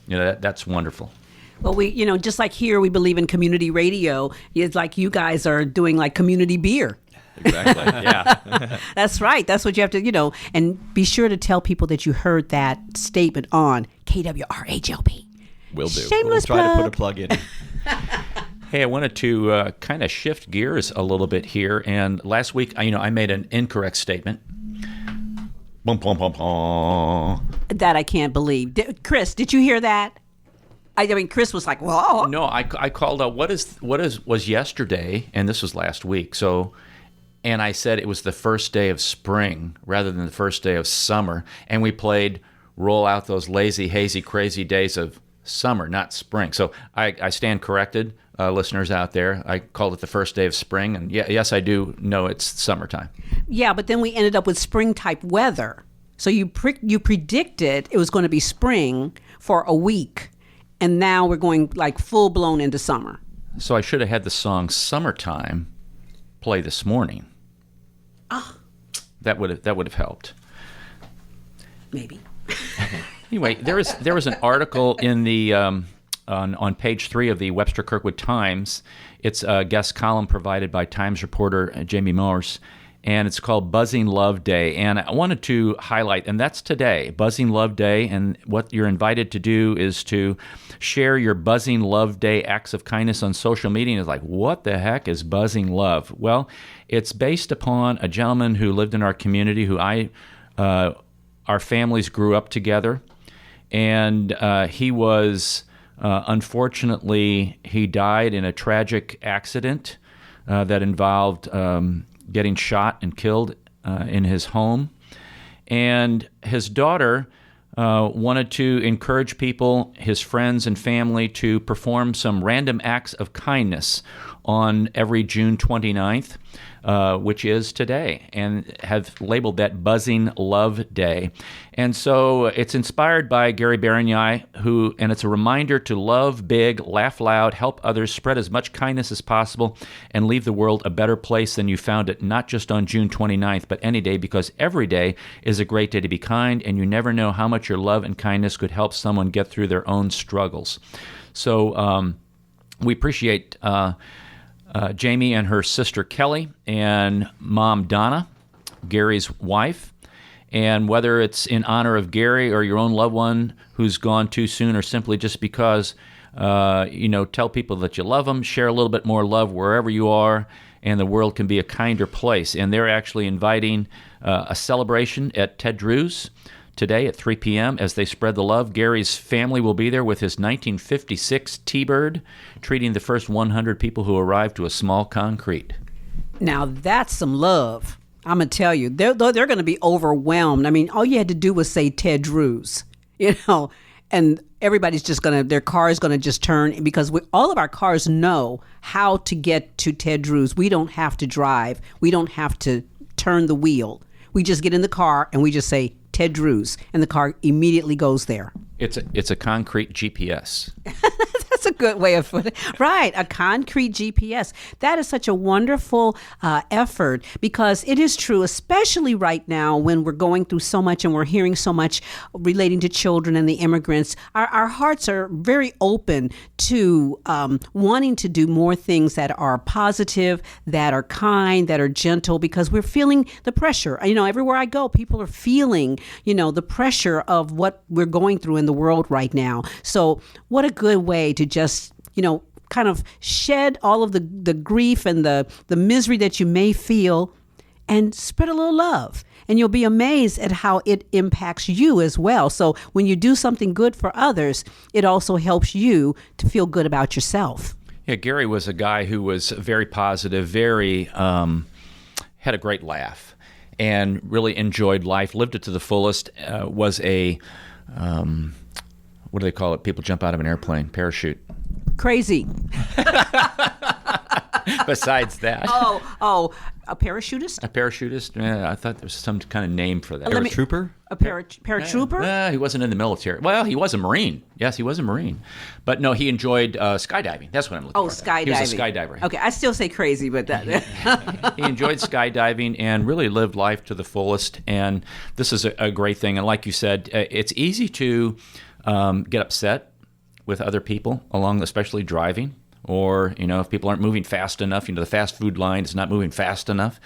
That's wonderful. Well, we, just like here, we believe in community radio. It's like you guys are doing like community beer. Exactly. Yeah. That's right. That's what you have to, and be sure to tell people that you heard that statement on KWRHLP. Will do. Shameless We'll try plug. to put a plug in. Hey, I wanted to kind of shift gears a little bit here. And last week, I made an incorrect statement. Bum, bum, bum, bum. That I can't believe. Chris, did you hear that? I mean, Chris was like, "Whoa!" No, I called out was yesterday, and this was last week. So, and I said it was the first day of spring rather than the first day of summer. And we played "Roll Out Those Lazy, Hazy, Crazy Days of Summer," not spring. So I stand corrected, listeners out there. I called it the first day of spring, and yes, I do know it's summertime. Yeah, but then we ended up with spring type weather. So you predicted it was going to be spring for a week, and now we're going like full blown into summer. So I should have had the song "Summertime" play this morning. That would have helped. Maybe. Anyway, there was an article in the on page 3 of the Webster Kirkwood Times. It's a guest column provided by Times reporter Jamie Morse, and it's called Buzzing Love Day. And I wanted to highlight, and that's today, Buzzing Love Day. And what you're invited to do is to share your Buzzing Love Day acts of kindness on social media. And it's like, what the heck is Buzzing Love? Well, it's based upon a gentleman who lived in our community who our families grew up together. And he was, unfortunately, he died in a tragic accident that involved getting shot and killed in his home. And his daughter wanted to encourage people, his friends and family, to perform some random acts of kindness on every June 29th, which is today, and have labeled that Buzzing Love Day. And so it's inspired by Gary Barigny, and it's a reminder to love big, laugh loud, help others, spread as much kindness as possible, and leave the world a better place than you found it, not just on June 29th, but any day, because every day is a great day to be kind, and you never know how much your love and kindness could help someone get through their own struggles. So we appreciate Jamie and her sister Kelly and Mom Donna, Gary's wife. And whether it's in honor of Gary or your own loved one who's gone too soon, or simply just because, tell people that you love them, share a little bit more love wherever you are, and the world can be a kinder place. And they're actually inviting a celebration at Ted Drew's today at 3 p.m. as they spread the love. Gary's family will be there with his 1956 T-Bird, treating the first 100 people who arrived to a small concrete. Now that's some love. I'm going to tell you, they're going to be overwhelmed. I mean, all you had to do was say Ted Drew's, and everybody's just their car is going to just turn, because all of our cars know how to get to Ted Drew's. We don't have to drive. We don't have to turn the wheel. We just get in the car and we just say Ted Drew's, and the car immediately goes there. It's a concrete GPS. That's a good way of putting it. Right, a concrete GPS. That is such a wonderful effort, because it is true, especially right now when we're going through so much and we're hearing so much relating to children and the immigrants. Our hearts are very open to wanting to do more things that are positive, that are kind, that are gentle, because we're feeling the pressure. Everywhere I go, people are feeling, the pressure of what we're going through in the world right now. So what a good way to just, kind of shed all of the grief and the misery that you may feel, and spread a little love. And you'll be amazed at how it impacts you as well. So when you do something good for others, it also helps you to feel good about yourself. Yeah, Gary was a guy who was very positive, very had a great laugh, and really enjoyed life, lived it to the fullest, was a what do they call it? People jump out of an airplane, parachute. Crazy. Besides that. Oh, a parachutist? A parachutist? Yeah, I thought there was some kind of name for that. Paratrooper? A paratrooper? He wasn't in the military. Well, he was a Marine. Yes, he was a Marine. But no, he enjoyed skydiving. That's what I'm looking for. Skydiving. He was a skydiver. Okay, I still say crazy, but that. He enjoyed skydiving and really lived life to the fullest. And this is a great thing. And like you said, it's easy to get upset with other people especially driving. Or, if people aren't moving fast enough, the fast food line is not moving fast enough.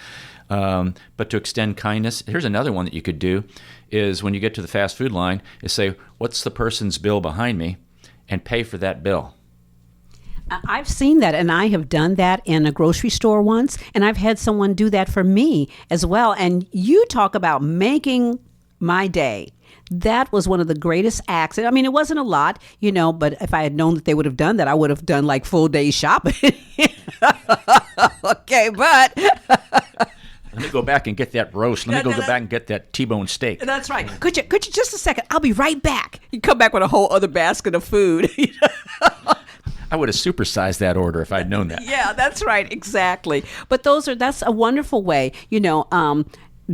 But to extend kindness, here's another one that you could do, is when you get to the fast food line, is say, what's the person's bill behind me, and pay for that bill. I've seen that, and I have done that in a grocery store once, and I've had someone do that for me as well. And you talk about making my day. That was one of the greatest acts. I mean, it wasn't a lot, but if I had known that they would have done that, I would have done like full day shopping. Okay, but let me go back and get that roast. Let me go back and get that T-bone steak. That's right. Could you just a second? I'll be right back. You come back with a whole other basket of food. I would have supersized that order if I'd known that. Yeah, that's right. Exactly. But that's a wonderful way,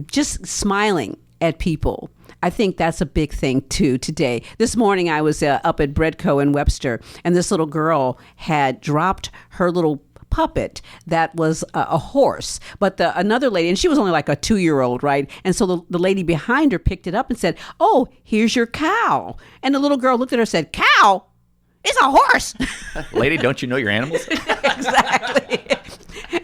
just smiling at people. I think that's a big thing too today. This morning I was up at Breadco in Webster, and this little girl had dropped her little puppet that was a horse, but another lady, and she was only like a 2-year-old, right? And so the lady behind her picked it up and said, "Oh, here's your cow." And the little girl looked at her and said, "Cow? It's a horse." Lady, don't you know your animals? Exactly.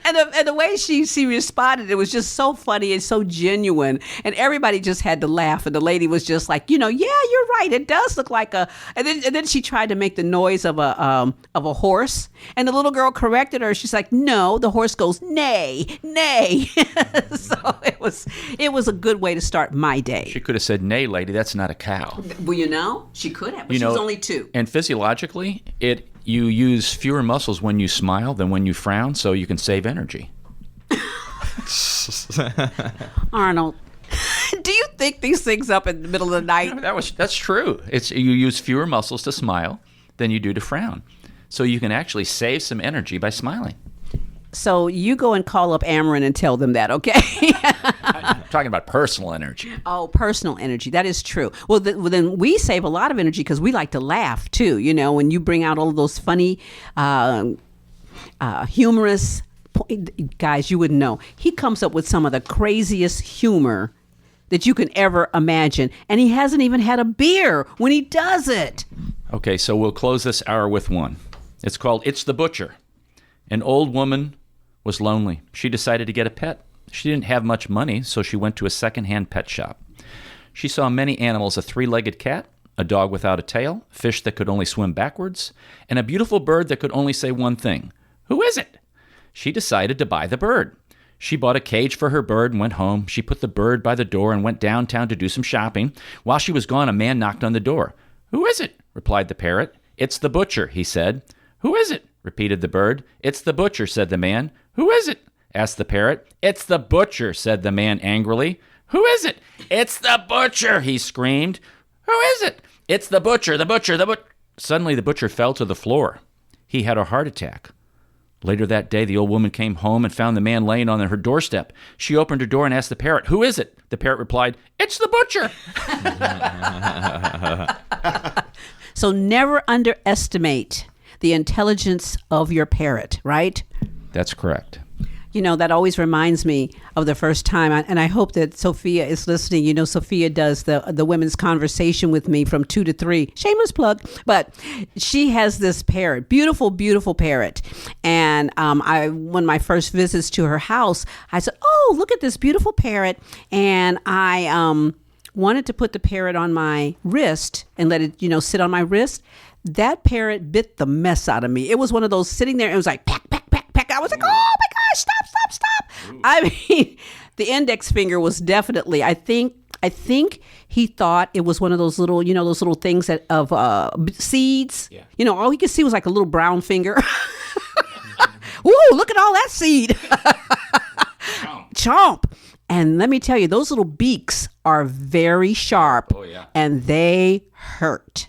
And the way she responded, it was just so funny and so genuine. And everybody just had to laugh. And the lady was just like, yeah, you're right. It does look like a. And then she tried to make the noise of a horse. And the little girl corrected her. She's like, "No, the horse goes neigh, neigh." So it was a good way to start my day. She could have said, "Nay, lady, that's not a cow." Well, she could have, but she was only 2. And physiologically, you use fewer muscles when you smile than when you frown, so you can save energy. Arnold, do you think these things up in the middle of the night? That's true. You use fewer muscles to smile than you do to frown, so you can actually save some energy by smiling. So you go and call up Ameren and tell them that, okay? I'm talking about personal energy. Oh, personal energy. That is true. Well, then we save a lot of energy because we like to laugh too. When you bring out all of those funny, humorous guys, you wouldn't know. He comes up with some of the craziest humor that you can ever imagine. And he hasn't even had a beer when he does it. Okay, so we'll close this hour with one. It's called It's the Butcher. An old woman was lonely. She decided to get a pet. She didn't have much money, so she went to a secondhand pet shop. She saw many animals: a 3-legged cat, a dog without a tail, fish that could only swim backwards, and a beautiful bird that could only say one thing: "Who is it?" She decided to buy the bird. She bought a cage for her bird and went home. She put the bird by the door and went downtown to do some shopping. While she was gone, a man knocked on the door. "Who is it?" replied the parrot. "It's the butcher," he said. "Who is it?" repeated the bird. "It's the butcher," said the man. "Who is it?" asked the parrot. "It's the butcher," said the man angrily. "Who is it?" "It's the butcher," he screamed. "Who is it?" "It's the butcher, the butcher, the butcher." Suddenly the butcher fell to the floor. He had a heart attack. Later that day, the old woman came home and found the man laying on her doorstep. She opened her door and asked the parrot, "Who is it?" The parrot replied, "It's the butcher." So never underestimate the intelligence of your parrot, right? That's correct. That always reminds me of the first time, and I hope that Sophia is listening. Sophia does the women's conversation with me from 2 to 3. Shameless plug. But she has this parrot, beautiful, beautiful parrot. And one of my first visits to her house, I said, "Oh, look at this beautiful parrot." And I wanted to put the parrot on my wrist and let it, sit on my wrist. That parrot bit the mess out of me. It was one of those sitting there, and it was like, peck, peck, peck, peck. I was like, "Oh my gosh, stop. Ooh." I mean, the index finger was definitely, I think he thought it was one of those little, those little things of seeds. Yeah. All he could see was like a little brown finger. Woo, look at all that seed. Chomp. And let me tell you, those little beaks are very sharp. Oh, yeah. And they hurt.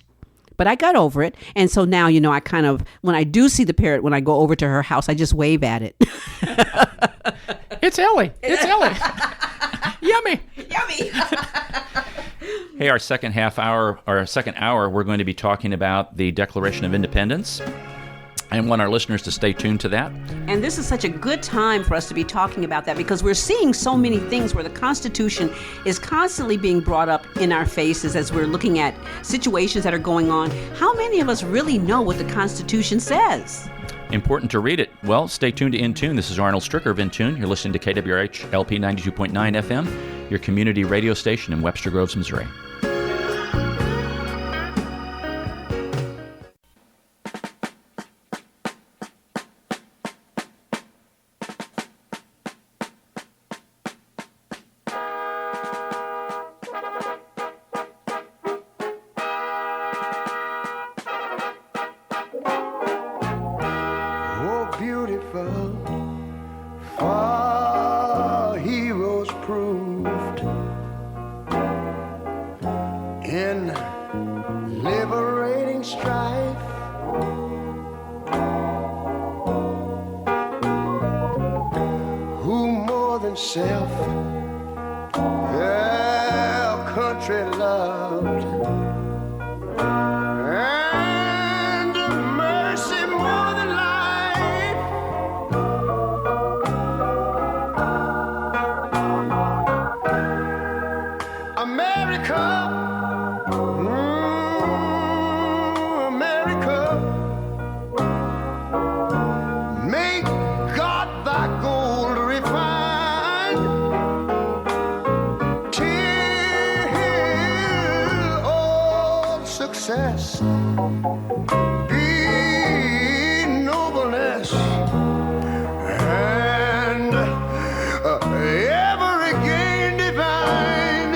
But I got over it. And so now, I kind of, when I do see the parrot, when I go over to her house, I just wave at it. It's Ellie. It's Ellie. Yummy. Yummy. Hey, our second hour, we're going to be talking about the Declaration of Independence. I want our listeners to stay tuned to that. And this is such a good time for us to be talking about that because we're seeing so many things where the Constitution is constantly being brought up in our faces as we're looking at situations that are going on. How many of us really know what the Constitution says? Important to read it. Well, stay tuned to In Tune. This is Arnold Stricker of In Tune. You're listening to KWRH LP 92.9 FM, your community radio station in Webster Groves, Missouri. Self, yeah, country loved, and mercy more than life. America, America, may God thy gold refine till all success be nobleness and ever again divine.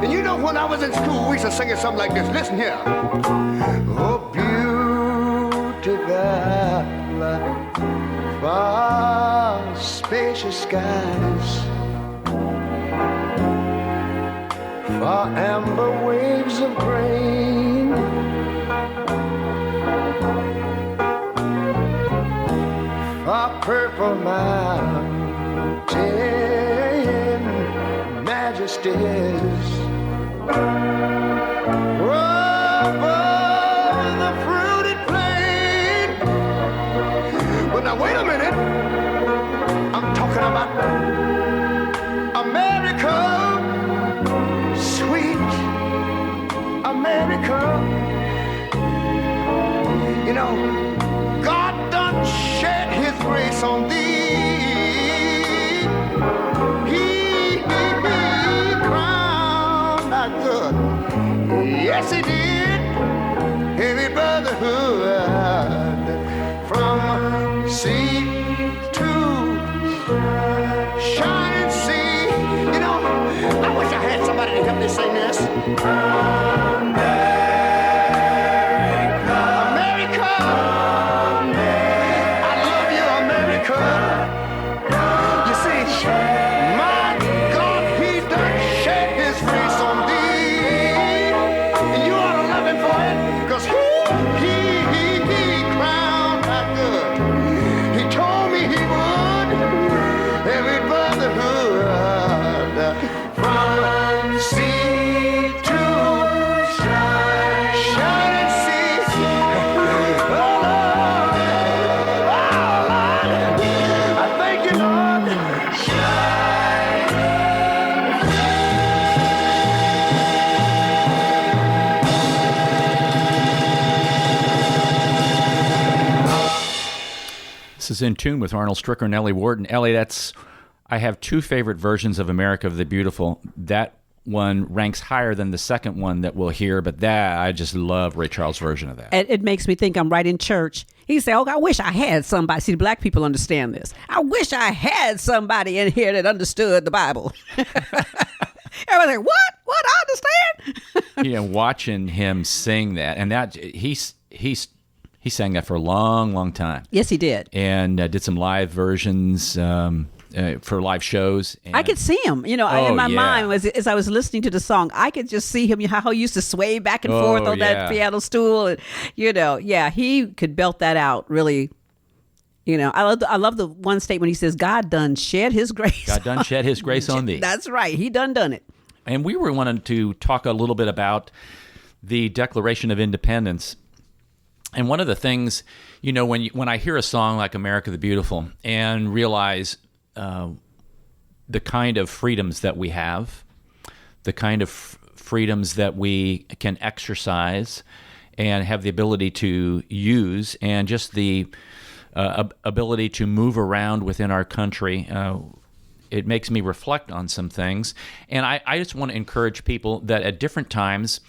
And you know, when I was in school, we used to sing it something like this. Listen here. Oh, beautiful, far spacious skies, far amber waves of grain, far purple mountain majesties, above the fruited plain. But now wait a minute, I'm talking about America, sweet America. You know, God done shed his grace on thee. He crowned our good. Yes, he did. Every brotherhood from sea to shining sea. You know, I wish I had somebody to help me sing this. America, I love you, America. You see, my God, he done shed his grace on thee, and you ought to love him for it, 'cause he crowned our good. He told me he would. Every brotherhood from sea to shining sea. Oh, Lord, I thank you, Lord. This is In Tune with Arnold Stricker and Ellie Warden. Ellie, I have two favorite versions of America the Beautiful. That one ranks higher than the second one that we'll hear, but I just love Ray Charles' version of that. It makes me think I'm right in church. He said, "Oh, I wish I had somebody." See, black people understand this. I wish I had somebody in here that understood the Bible. Everybody's like, "What? I understand." Yeah, watching him sing that, and that he sang that for a long, long time. Yes, he did. And did some live versions for live shows. And I could see him, in my yeah. mind as I was listening to the song. I could just see him, how he used to sway back and forth on that piano stool. And, he could belt that out really. I love the one statement he says, "God done shed his grace." God done shed his grace on thee. That's right. He done it. And we were wanting to talk a little bit about the Declaration of Independence. And one of the things, when I hear a song like America the Beautiful and realize the kind of freedoms that we have, the kind of freedoms that we can exercise and have the ability to use, and just the ability to move around within our country, it makes me reflect on some things. And I just want to encourage people that at different times,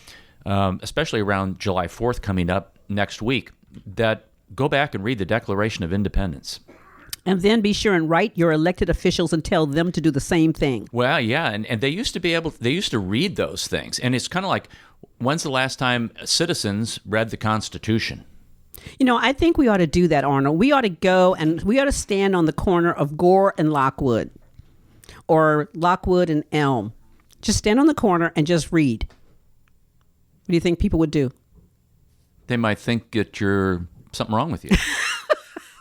especially around July 4th coming up next week, that go back and read the Declaration of Independence. And then be sure and write your elected officials and tell them to do the same thing. Well, yeah, and they used to read those things. And it's kind of like, when's the last time citizens read the Constitution? I think we ought to do that, Arnold. We ought to go and we ought to stand on the corner of Gore and Lockwood, or Lockwood and Elm. Just stand on the corner and just read. What do you think people would do? They might think that you're something wrong with you.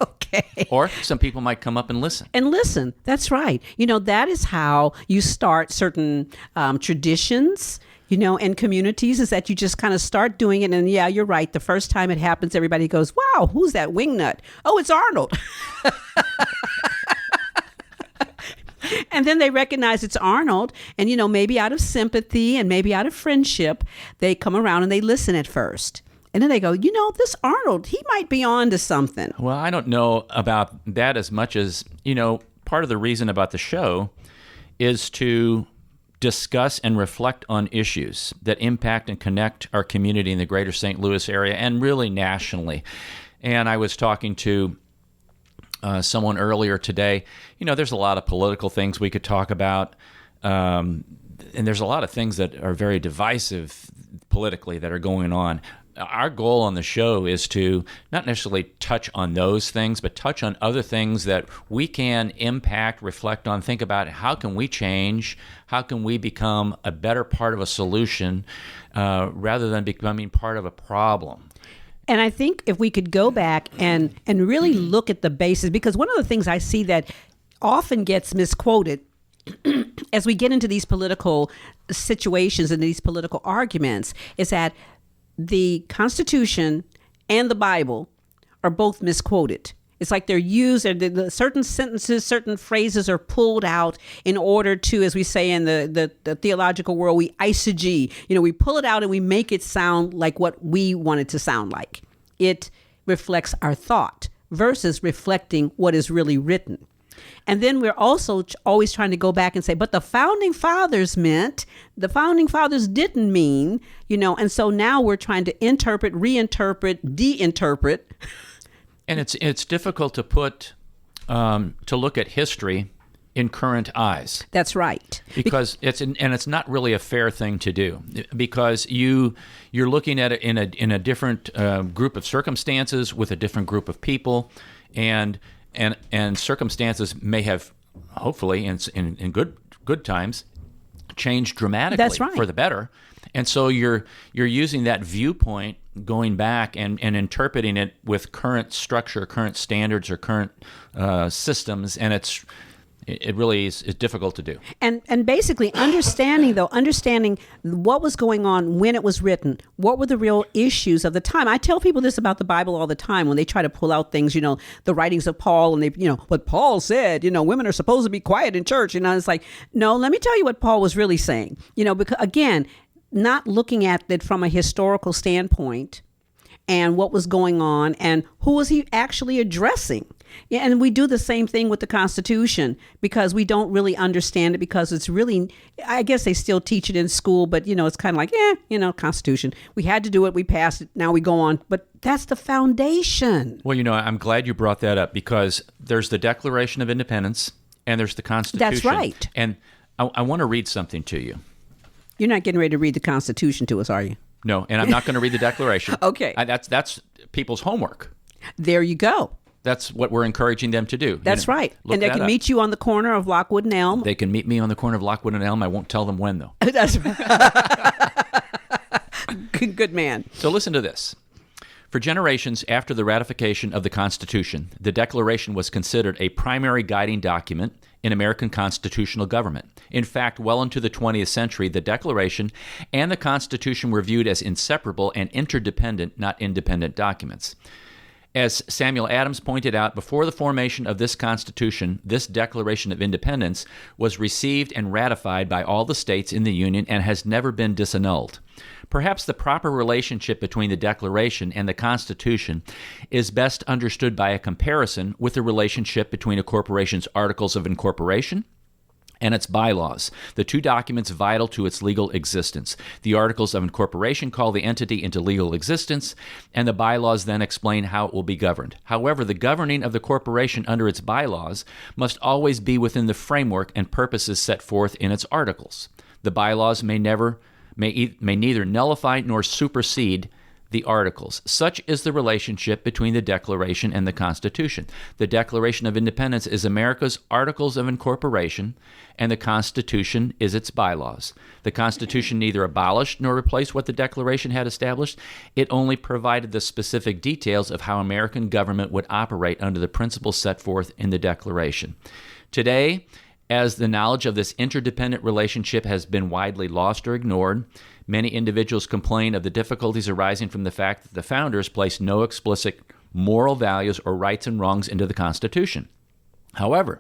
Okay. Or some people might come up and listen. And listen. That's right. That is how you start certain traditions. in communities is that you just kind of start doing it. And yeah, you're right. The first time it happens, everybody goes, wow, who's that wingnut? Oh, it's Arnold. And then they recognize it's Arnold. And, maybe out of sympathy and maybe out of friendship, they come around and they listen at first. And then they go, this Arnold, he might be on to something. Well, I don't know about that as much as, part of the reason about the show is to discuss and reflect on issues that impact and connect our community in the greater St. Louis area and really nationally. And I was talking to someone earlier today. There's a lot of political things we could talk about, and there's a lot of things that are very divisive politically that are going on. Our goal on the show is to not necessarily touch on those things, but touch on other things that we can impact, reflect on, think about how can we change, how can we become a better part of a solution rather than becoming part of a problem. And I think if we could go back and really look at the basis, because one of the things I see that often gets misquoted as we get into these political situations and these political arguments is that the Constitution and the Bible are both misquoted. It's like they're used, or certain sentences, certain phrases are pulled out in order to, as we say in the theological world, we eisegete. We pull it out and we make it sound like what we want it to sound like. It reflects our thought versus reflecting what is really written. And then we're also always trying to go back and say, but the founding fathers didn't mean, and so now we're trying to interpret, reinterpret, deinterpret. And it's difficult to to look at history in current eyes. That's right. Because it's not really a fair thing to do, because you're looking at it in a different group of circumstances with a different group of people, and circumstances may have, hopefully, in good times, changed dramatically. That's right. For the better. And so you're using that viewpoint, going back and interpreting it with current structure, current standards, or current systems, and it really is difficult to do. And basically understanding what was going on when it was written, what were the real issues of the time. I tell people this about the Bible all the time when they try to pull out things, the writings of Paul, and they, what Paul said, women are supposed to be quiet in church. It's like, no, let me tell you what Paul was really saying. Because again, not looking at it from a historical standpoint and what was going on and who was he actually addressing. Yeah, and we do the same thing with the Constitution because we don't really understand it, because it's really, I guess they still teach it in school, but it's kind of like, Constitution. We had to do it. We passed it. Now we go on. But that's the foundation. Well, I'm glad you brought that up, because there's the Declaration of Independence and there's the Constitution. That's right. And I want to read something to you. You're not getting ready to read the Constitution to us, are you? No, and I'm not going to read the Declaration. Okay. That's people's homework. There you go. That's what we're encourring them to do. That's right. And they can meet you on the corner of Lockwood and Elm. They can meet me on the corner of Lockwood and Elm. I won't tell them when, though. That's right. Good man. So listen to this. For generations after the ratification of the Constitution, the Declaration was considered a primary guiding document in American constitutional government. In fact, well into the 20th century, the Declaration and the Constitution were viewed as inseparable and interdependent, not independent documents. As Samuel Adams pointed out, before the formation of this Constitution, this Declaration of Independence was received and ratified by all the states in the Union and has never been disannulled. Perhaps the proper relationship between the Declaration and the Constitution is best understood by a comparison with the relationship between a corporation's Articles of Incorporation and its bylaws, the two documents vital to its legal existence. The Articles of Incorporation call the entity into legal existence, and the bylaws then explain how it will be governed. However, the governing of the corporation under its bylaws must always be within the framework and purposes set forth in its articles. The bylaws may neither nullify nor supersede the Articles. Such is the relationship between the Declaration and the Constitution. The Declaration of Independence is America's Articles of Incorporation, and the Constitution is its bylaws. The Constitution neither abolished nor replaced what the Declaration had established. It only provided the specific details of how American government would operate under the principles set forth in the Declaration. Today, as the knowledge of this interdependent relationship has been widely lost or ignored, Many individuals complain of the difficulties arising from the fact that the founders placed no explicit moral values or rights and wrongs into the Constitution. However,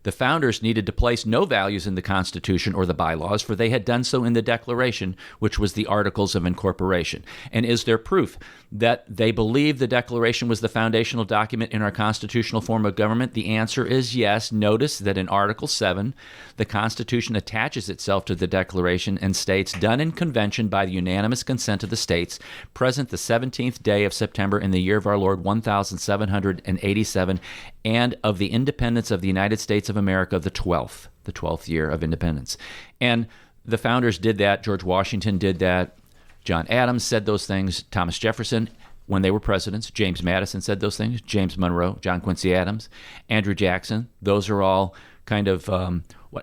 the founders needed to place no values in the Constitution or the bylaws, for they had done so in the Declaration, which was the Articles of Incorporation. And is there proof that they believed the Declaration was the foundational document in our constitutional form of government? The answer is yes. Notice that in Article 7, the Constitution attaches itself to the Declaration and states, done in convention by the unanimous consent of the states, present the 17th day of September in the year of our Lord 1787, and of the independence of the United States of America, the 12th year of independence. And the founders did that. George Washington did that. John Adams said those things. Thomas Jefferson, when they were presidents. James Madison said those things. James Monroe, John Quincy Adams, Andrew Jackson. Those are all kind of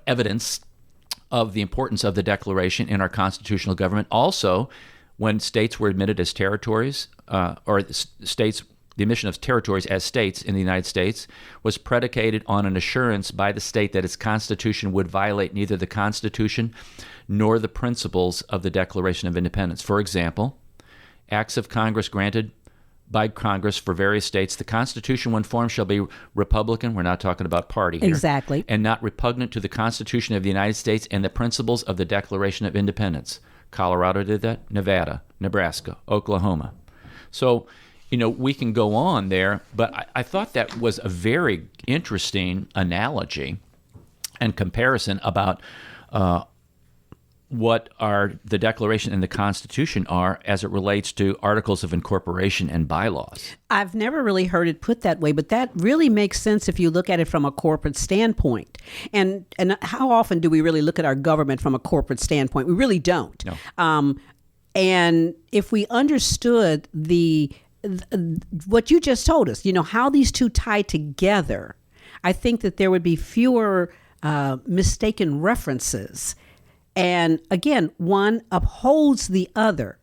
evidence of the importance of the Declaration in our constitutional government. Also, when states were admitted as territories, the admission of territories as states in the United States was predicated on an assurance by the state that its constitution would violate neither the Constitution nor the principles of the Declaration of Independence. For example, acts of Congress granted by Congress for various states, the Constitution when formed shall be Republican, we're not talking about party here, Exactly. and not repugnant to the Constitution of the United States and the principles of the Declaration of Independence. Colorado did that, Nevada, Nebraska, Oklahoma. So, we can go on there, but I thought that was a very interesting analogy and comparison about what the Declaration and the Constitution are as it relates to Articles of Incorporation and bylaws. I've never really heard it put that way, but that really makes sense if you look at it from a corporate standpoint. And how often do we really look at our government from a corporate standpoint? We really don't. No. And if we understood what you just told us, how these two tie together, I think that there would be fewer mistaken references. And again, one upholds the other.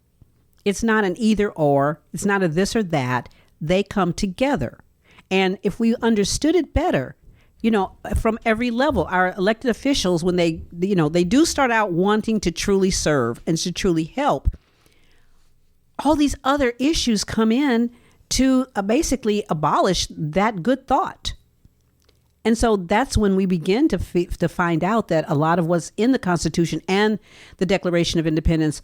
It's not an either or. It's not a this or that. They come together. And if we understood it better, from every level, our elected officials, when they do start out wanting to truly serve and to truly help, all these other issues come in to basically abolish that good thought. And so that's when we begin to find out that a lot of what's in the Constitution and the Declaration of Independence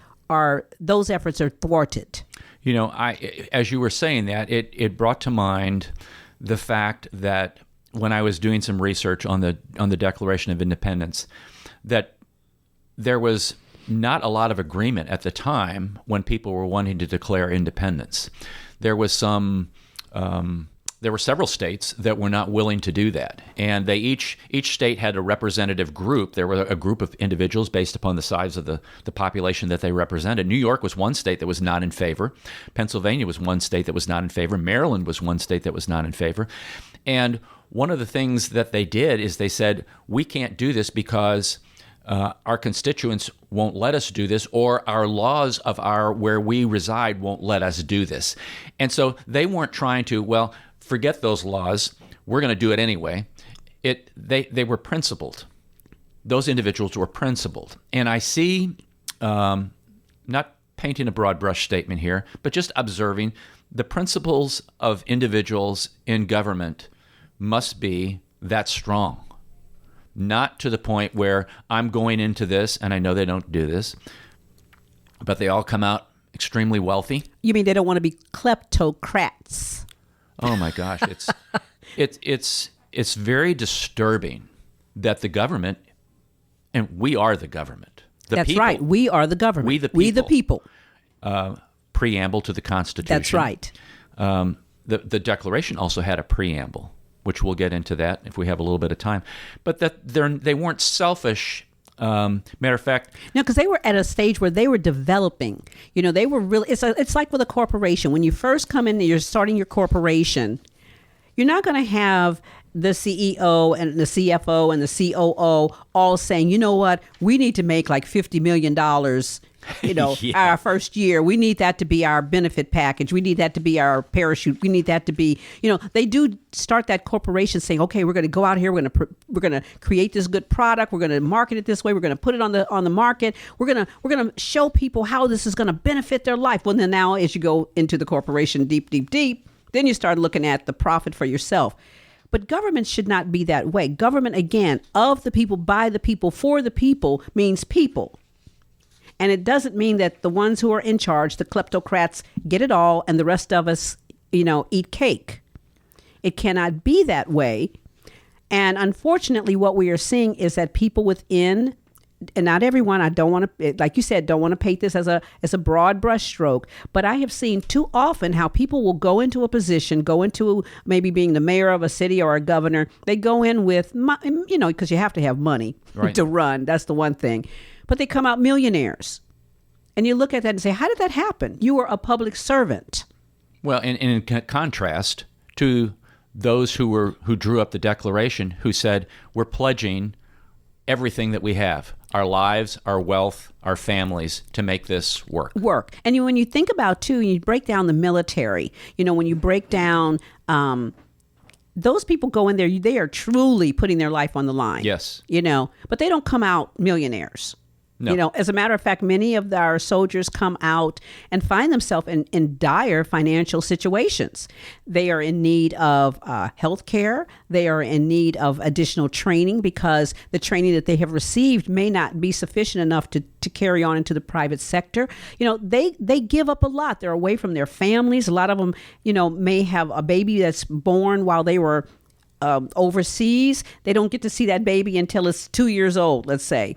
those efforts are thwarted. As you were saying that, it brought to mind the fact that when I was doing some research on the Declaration of Independence, that there was not a lot of agreement at the time when people were wanting to declare independence. There was there were several states that were not willing to do that, and they each state had a representative group. There were a group of individuals based upon the size of the population that they represented. New York was one state that was not in favor. Pennsylvania was one state that was not in favor. Maryland was one state that was not in favor. And one of the things that they did is they said, we can't do this because our constituents won't let us do this, or our laws of where we reside won't let us do this. And so they weren't trying to, forget those laws, we're going to do it anyway. They were principled. Those individuals were principled. And I see, not painting a broad brush statement here, but just observing the principles of individuals in government must be that strong. Not to the point where I'm going into this, and I know they don't do this, but they all come out extremely wealthy. You mean they don't want to be kleptocrats? Oh my gosh, it's very disturbing that the government, and we are the government. That's people, right. We are the government. We the people. people. Preamble to the Constitution. That's right. The Declaration also had a preamble, which we'll get into that if we have a little bit of time. But that they weren't selfish. Matter of fact, no, because they were at a stage where they were developing. They were really. It's like with a corporation. When you first come in, and you're starting your corporation. You're not going to have the CEO and the CFO and the COO all saying, you know what, we need to make like $50 million, our first year. We need that to be our benefit package. We need that to be our parachute. We need that to be, they do start that corporation saying, okay, we're going to go out here. We're going to create this good product. We're going to market it this way. We're going to put it on the market. We're going to show people how this is going to benefit their life. Well, then now as you go into the corporation deep, then you start looking at the profit for yourself. But government should not be that way. Government, again, of the people, by the people, for the people, means people. And it doesn't mean that the ones who are in charge, the kleptocrats, get it all and the rest of us, eat cake. It cannot be that way. And unfortunately, what we are seeing is that people within, and not everyone, I don't want to, like you said, don't want to paint this as a broad brushstroke, but I have seen too often how people will go into a position, go into maybe being the mayor of a city or a governor. They go in with, because you have to have money to run. That's the one thing. But they come out millionaires. And you look at that and say, how did that happen? You were a public servant. Well, and in contrast to those who drew up the Declaration, who said, we're pledging everything that we have, our lives, our wealth, our families, to make this work. And when you think about, too, you break down the military, when you break down, those people go in there, they are truly putting their life on the line. Yes. But they don't come out millionaires. No. As a matter of fact, many of our soldiers come out and find themselves in dire financial situations. They are in need of health care. They are in need of additional training because the training that they have received may not be sufficient enough to carry on into the private sector. They give up a lot. They're away from their families. A lot of them, may have a baby that's born while they were overseas. They don't get to see that baby until it's 2 years old, let's say.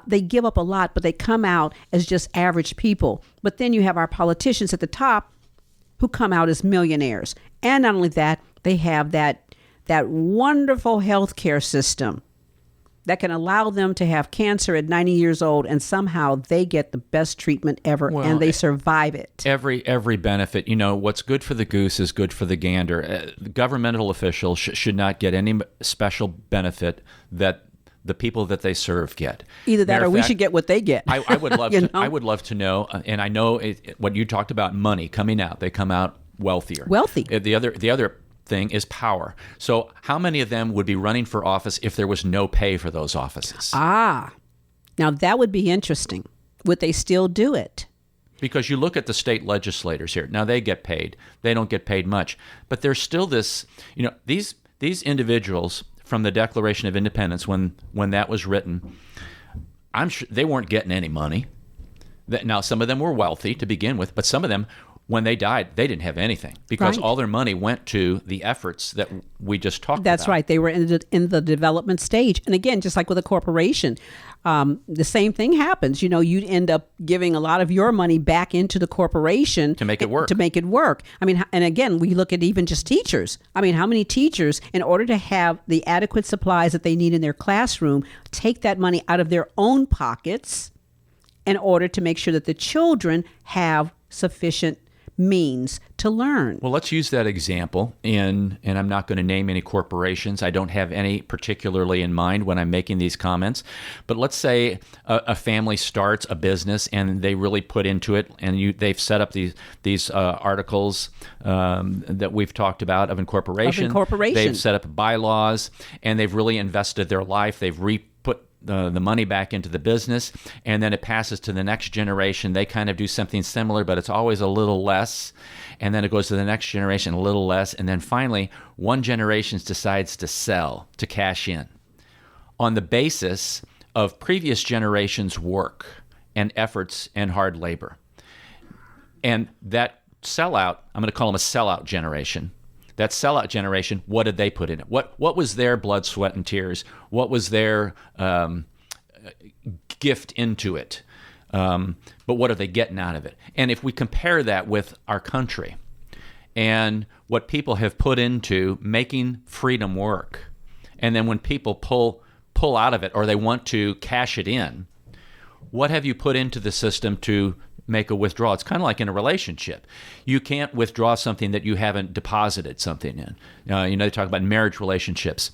They give up a lot, but they come out as just average people. But then you have our politicians at the top who come out as millionaires. And not only that, they have that wonderful healthcare system that can allow them to have cancer at 90 years old, and somehow they get the best treatment ever, and they survive it. Every benefit, what's good for the goose is good for the gander. Governmental officials should not get any special benefit that the people that they serve get. Either that, or we should get what they get. I would love to. I would love to know, and I know what you talked about, money coming out. They come out wealthier. The other thing is power. So how many of them would be running for office if there was no pay for those offices? Now that would be interesting. Would they still do it? Because you look at the state legislators here. Now they get paid. They don't get paid much. But there's still this, these individuals from the Declaration of Independence, when that was written, I'm sure they weren't getting any money. Now some of them were wealthy to begin with, but some of them, when they died, they didn't have anything because all their money went to the efforts that we just talked about. That's right. They were in the development stage. And again, just like with a corporation, the same thing happens. You'd end up giving a lot of your money back into the corporation to make it work. I mean, and again, we look at even just teachers. I mean, how many teachers, in order to have the adequate supplies that they need in their classroom, take that money out of their own pockets in order to make sure that the children have sufficient means to learn. Well, let's use that example, and I'm not going to name any corporations. I don't have any particularly in mind when I'm making these comments. But let's say a family starts a business and they really put into it, and they've set up these articles that we've talked about of incorporation. They've set up bylaws, and they've really invested their life. They've put the money back into the business, and then it passes to the next generation. They kind of do something similar, but it's always a little less, and then it goes to the next generation, a little less, and then finally one generation decides to sell, to cash in on the basis of previous generations' work and efforts and hard labor. And that sellout, I'm going to call them a sellout generation. That sellout generation, what did they put in it? What was their blood, sweat, and tears? What was their gift into it? But what are they getting out of it? And if we compare that with our country and what people have put into making freedom work, and then when people pull out of it or they want to cash it in, what have you put into the system to make a withdrawal. It's kind of like in a relationship. You can't withdraw something that you haven't deposited something in. They talk about marriage relationships.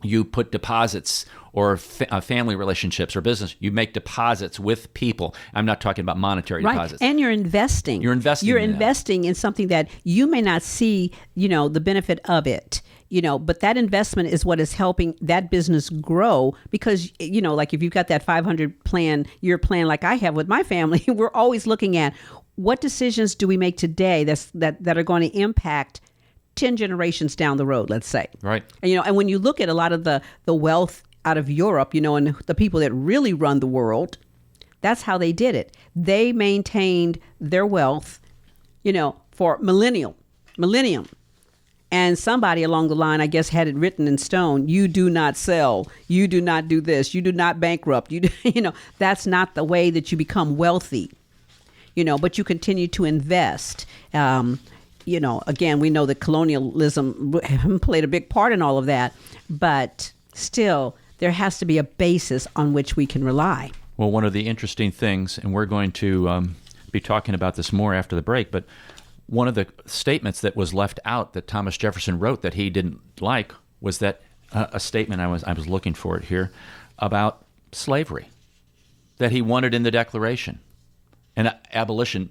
You put deposits, or family relationships or business. You make deposits with people. I'm not talking about monetary deposits. And you're investing. You're investing. You're in that. investing in something that you may not see, the benefit of it. But that investment is what is helping that business grow, because, like if you've got that 500-year plan like I have with my family, we're always looking at what decisions do we make today that are going to impact 10 generations down the road, let's say. Right. And when you look at a lot of the wealth out of Europe, and the people that really run the world, that's how they did it. They maintained their wealth, for millennium. And somebody along the line, I guess, had it written in stone: you do not sell, you do not do this, you do not bankrupt. That's not the way that you become wealthy. But you continue to invest. Again, we know that colonialism played a big part in all of that, but still, there has to be a basis on which we can rely. Well, one of the interesting things, and we're going to be talking about this more after the break, but one of the statements that was left out that Thomas Jefferson wrote that he didn't like was that a statement, I was looking for it here, about slavery, that he wanted in the Declaration, an abolition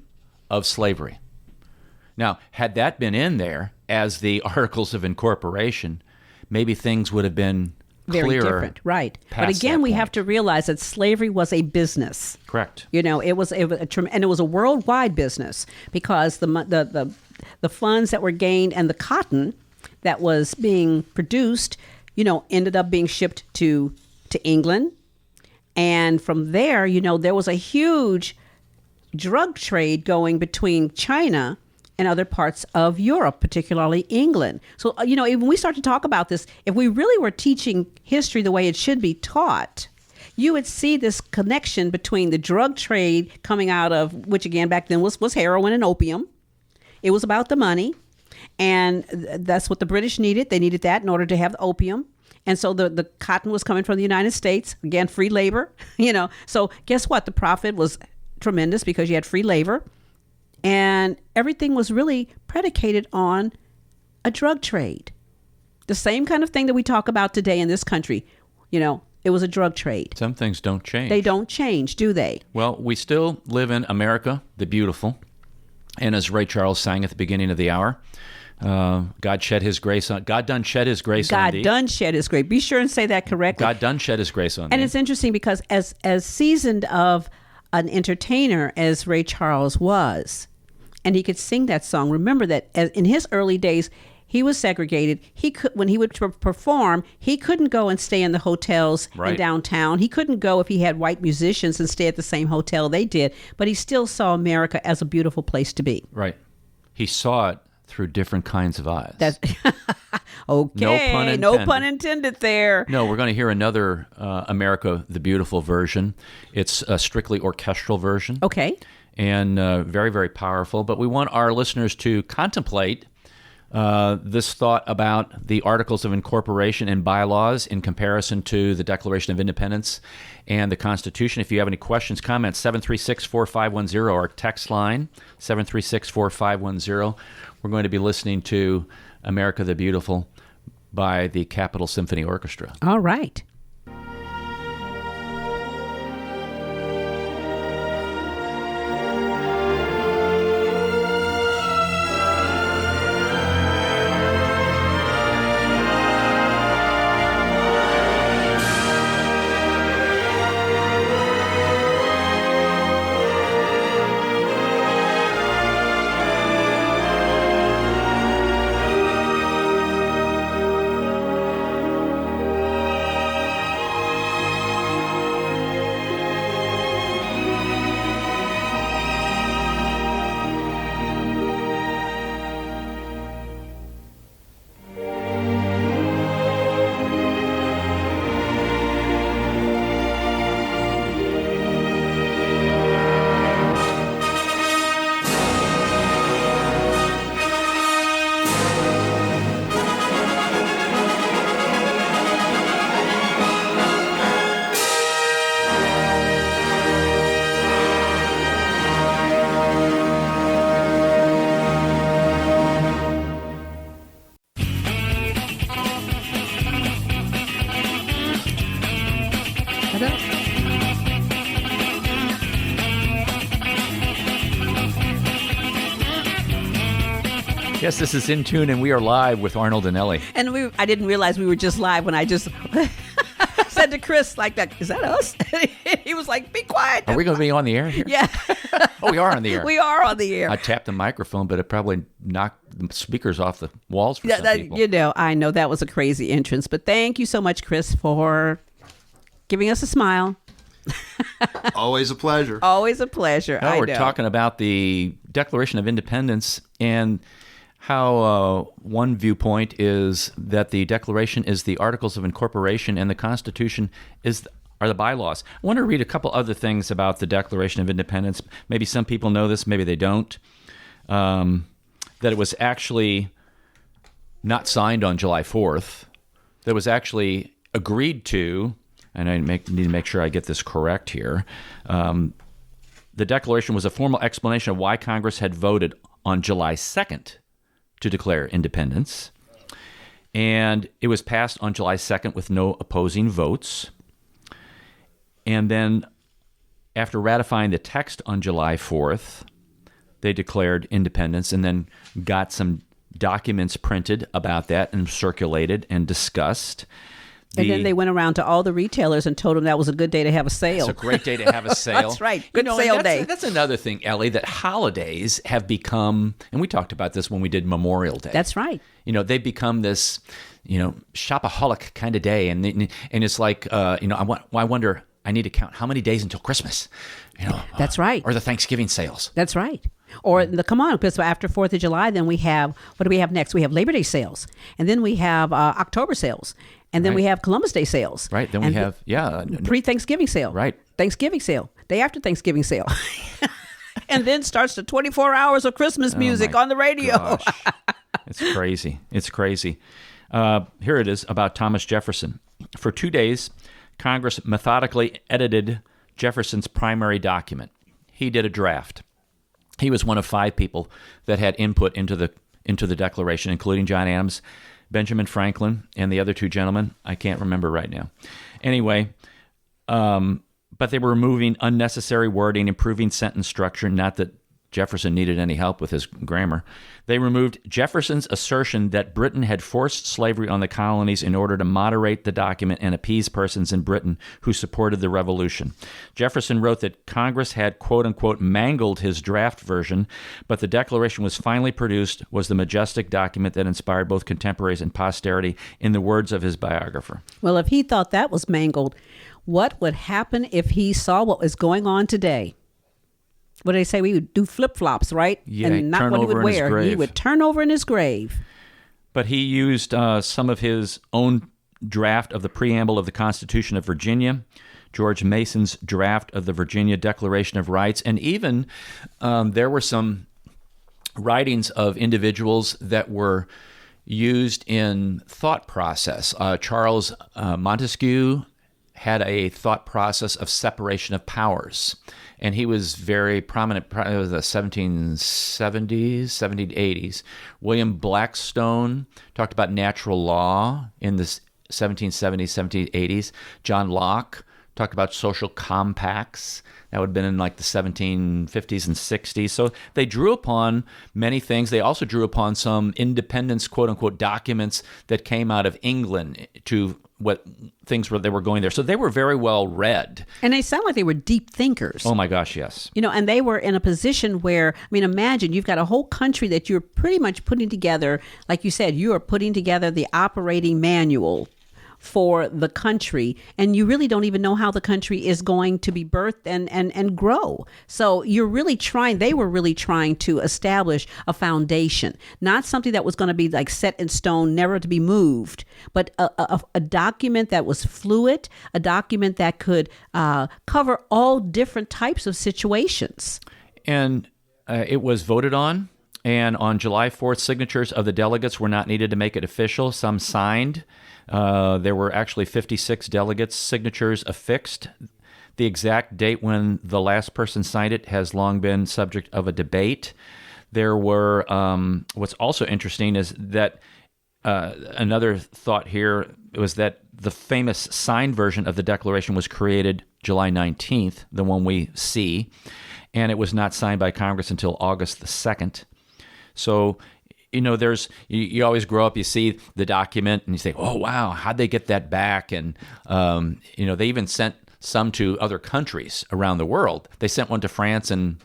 of slavery. Now, had that been in there as the Articles of Incorporation, maybe things would have been Very clearer. different, right? But past again, that we have point. to realize that slavery was a business. Correct. It was and it was a worldwide business, because the funds that were gained and the cotton that was being produced, ended up being shipped to England, and from there, there was a huge drug trade going between China and other parts of Europe, particularly England. So, when we start to talk about this, if we really were teaching history the way it should be taught, you would see this connection between the drug trade coming out of, which again back then was heroin and opium. It was about the money, and that's what the British needed. They needed that in order to have the opium. And so the cotton was coming from the United States, again, free labor, So guess what? The profit was tremendous because you had free labor. And everything was really predicated on a drug trade. The same kind of thing that we talk about today in this country. It was a drug trade. Some things don't change. They don't change, do they? Well, we still live in America, the beautiful. And as Ray Charles sang at the beginning of the hour, God shed his grace on. God done shed his grace on thee. God done shed his grace. Be sure and say that correctly. God done shed his grace on thee. And it's interesting because as seasoned of an entertainer as Ray Charles was, and he could sing that song. Remember that in his early days, he was segregated. When he would perform, he couldn't go and stay in the hotels in downtown. He couldn't go if he had white musicians and stay at the same hotel they did. But he still saw America as a beautiful place to be. Right. He saw it through different kinds of eyes. That's okay. No pun intended there. No, we're going to hear another America the Beautiful version. It's a strictly orchestral version. Okay. And very, very powerful. But we want our listeners to contemplate this thought about the Articles of Incorporation and bylaws in comparison to the Declaration of Independence and the Constitution. If you have any questions, comments, 736-4510, our text line, 736-4510. We're going to be listening to America the Beautiful by the Capitol Symphony Orchestra. All right. with us. Yes, this is In Tune, and we are live with Arnold and Ellie. And I didn't realize we were just live when I just said to Chris like that, is that us? He was like, be quiet. Are we going to be on the air here? Yeah. Oh, we are on the air. We are on the air. I tapped the microphone, but it probably knocked the speakers off the walls for some people. You know, I know that was a crazy entrance, but thank you so much, Chris, for giving us a smile. Always a pleasure. Always a pleasure. Now I we're know. talking about the Declaration of Independence and how one viewpoint is that the Declaration is the Articles of Incorporation and the Constitution are the bylaws. I want to read a couple other things about the Declaration of Independence. Maybe some people know this, maybe they don't. That it was actually not signed on July 4th. That it was actually agreed to, and I need to make sure I get this correct here. The Declaration was a formal explanation of why Congress had voted on July 2nd to declare independence. And it was passed on July 2nd with no opposing votes. And then after ratifying the text on July 4th, they declared independence and then got some documents printed about that and circulated and discussed. And then they went around to all the retailers and told them that was a good day to have a sale. It's a great day to have a sale. That's right. Good and sale day. That's another thing, Ellie, that holidays have become, and we talked about this when we did Memorial Day. That's right. You know, they've become this, shopaholic kind of day. And it's like, I wonder, I need to count how many days until Christmas. That's right. Or the Thanksgiving sales. That's right. Or come on, because after 4th of July, then we have, what do we have next? We have Labor Day sales. And then we have October sales. And then we have Columbus Day sales. Right. Then we have, pre-Thanksgiving sale. Right. Thanksgiving sale. Day after Thanksgiving sale. And then starts the 24 hours of Christmas music on the radio. Gosh. It's crazy. It's crazy. Here it is about Thomas Jefferson. For 2 days, Congress methodically edited Jefferson's primary document. He did a draft. He was one of 5 people that had input into the Declaration, including John Adams, Benjamin Franklin, and the other 2 gentlemen. I can't remember right now. Anyway, but they were removing unnecessary wording, improving sentence structure, not that Jefferson needed any help with his grammar. They removed Jefferson's assertion that Britain had forced slavery on the colonies in order to moderate the document and appease persons in Britain who supported the revolution. Jefferson wrote that Congress had, quote-unquote, mangled his draft version, but the Declaration was finally produced, was the majestic document that inspired both contemporaries and posterity, in the words of his biographer. Well, if he thought that was mangled, what would happen if he saw what was going on today? What do they say? We would do flip-flops, right? Yeah, and not turn what he over would in his wear. grave. He would turn over in his grave. But he used some of his own draft of the preamble of the Constitution of Virginia, George Mason's draft of the Virginia Declaration of Rights, and even there were some writings of individuals that were used in thought process. Charles Montesquieu had a thought process of separation of powers. And he was very prominent in the 1770s, 1780s. William Blackstone talked about natural law in the 1770s, 1780s. John Locke talked about social compacts. That would have been in like the 1750s and 60s. So they drew upon many things. They also drew upon some independence, quote-unquote, documents that came out of England to what things were they were going there. So they were very well read. And they sound like they were deep thinkers. Oh my gosh, yes. And they were in a position where, imagine you've got a whole country that you're pretty much putting together. Like you said, you are putting together the operating manual for the country, and you really don't even know how the country is going to be birthed and grow. So they were really trying to establish a foundation, not something that was going to be like set in stone, never to be moved, but a document that was fluid, a document that could cover all different types of situations. And it was voted on. And on July 4th, signatures of the delegates were not needed to make it official. Some signed. There were actually 56 delegates' signatures affixed. The exact date when the last person signed it has long been subject of a debate. There were, what's also interesting is that another thought here was that the famous signed version of the Declaration was created July 19th, the one we see, and it was not signed by Congress until August the 2nd. So, there's you always grow up, you see the document, and you say, "Oh, wow, how'd they get that back?" And they even sent some to other countries around the world. They sent one to France, and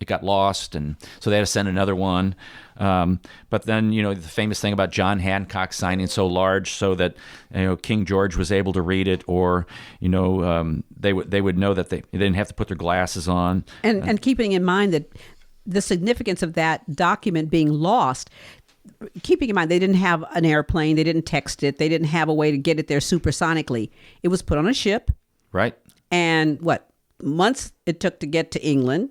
it got lost, and so they had to send another one. But then, the famous thing about John Hancock signing so large so that King George was able to read it, or they would know that they didn't have to put their glasses on. And keeping in mind that the significance of that document being lost, keeping in mind they didn't have an airplane, they didn't text it, they didn't have a way to get it there supersonically. It was put on a ship. Right. And months it took to get to England.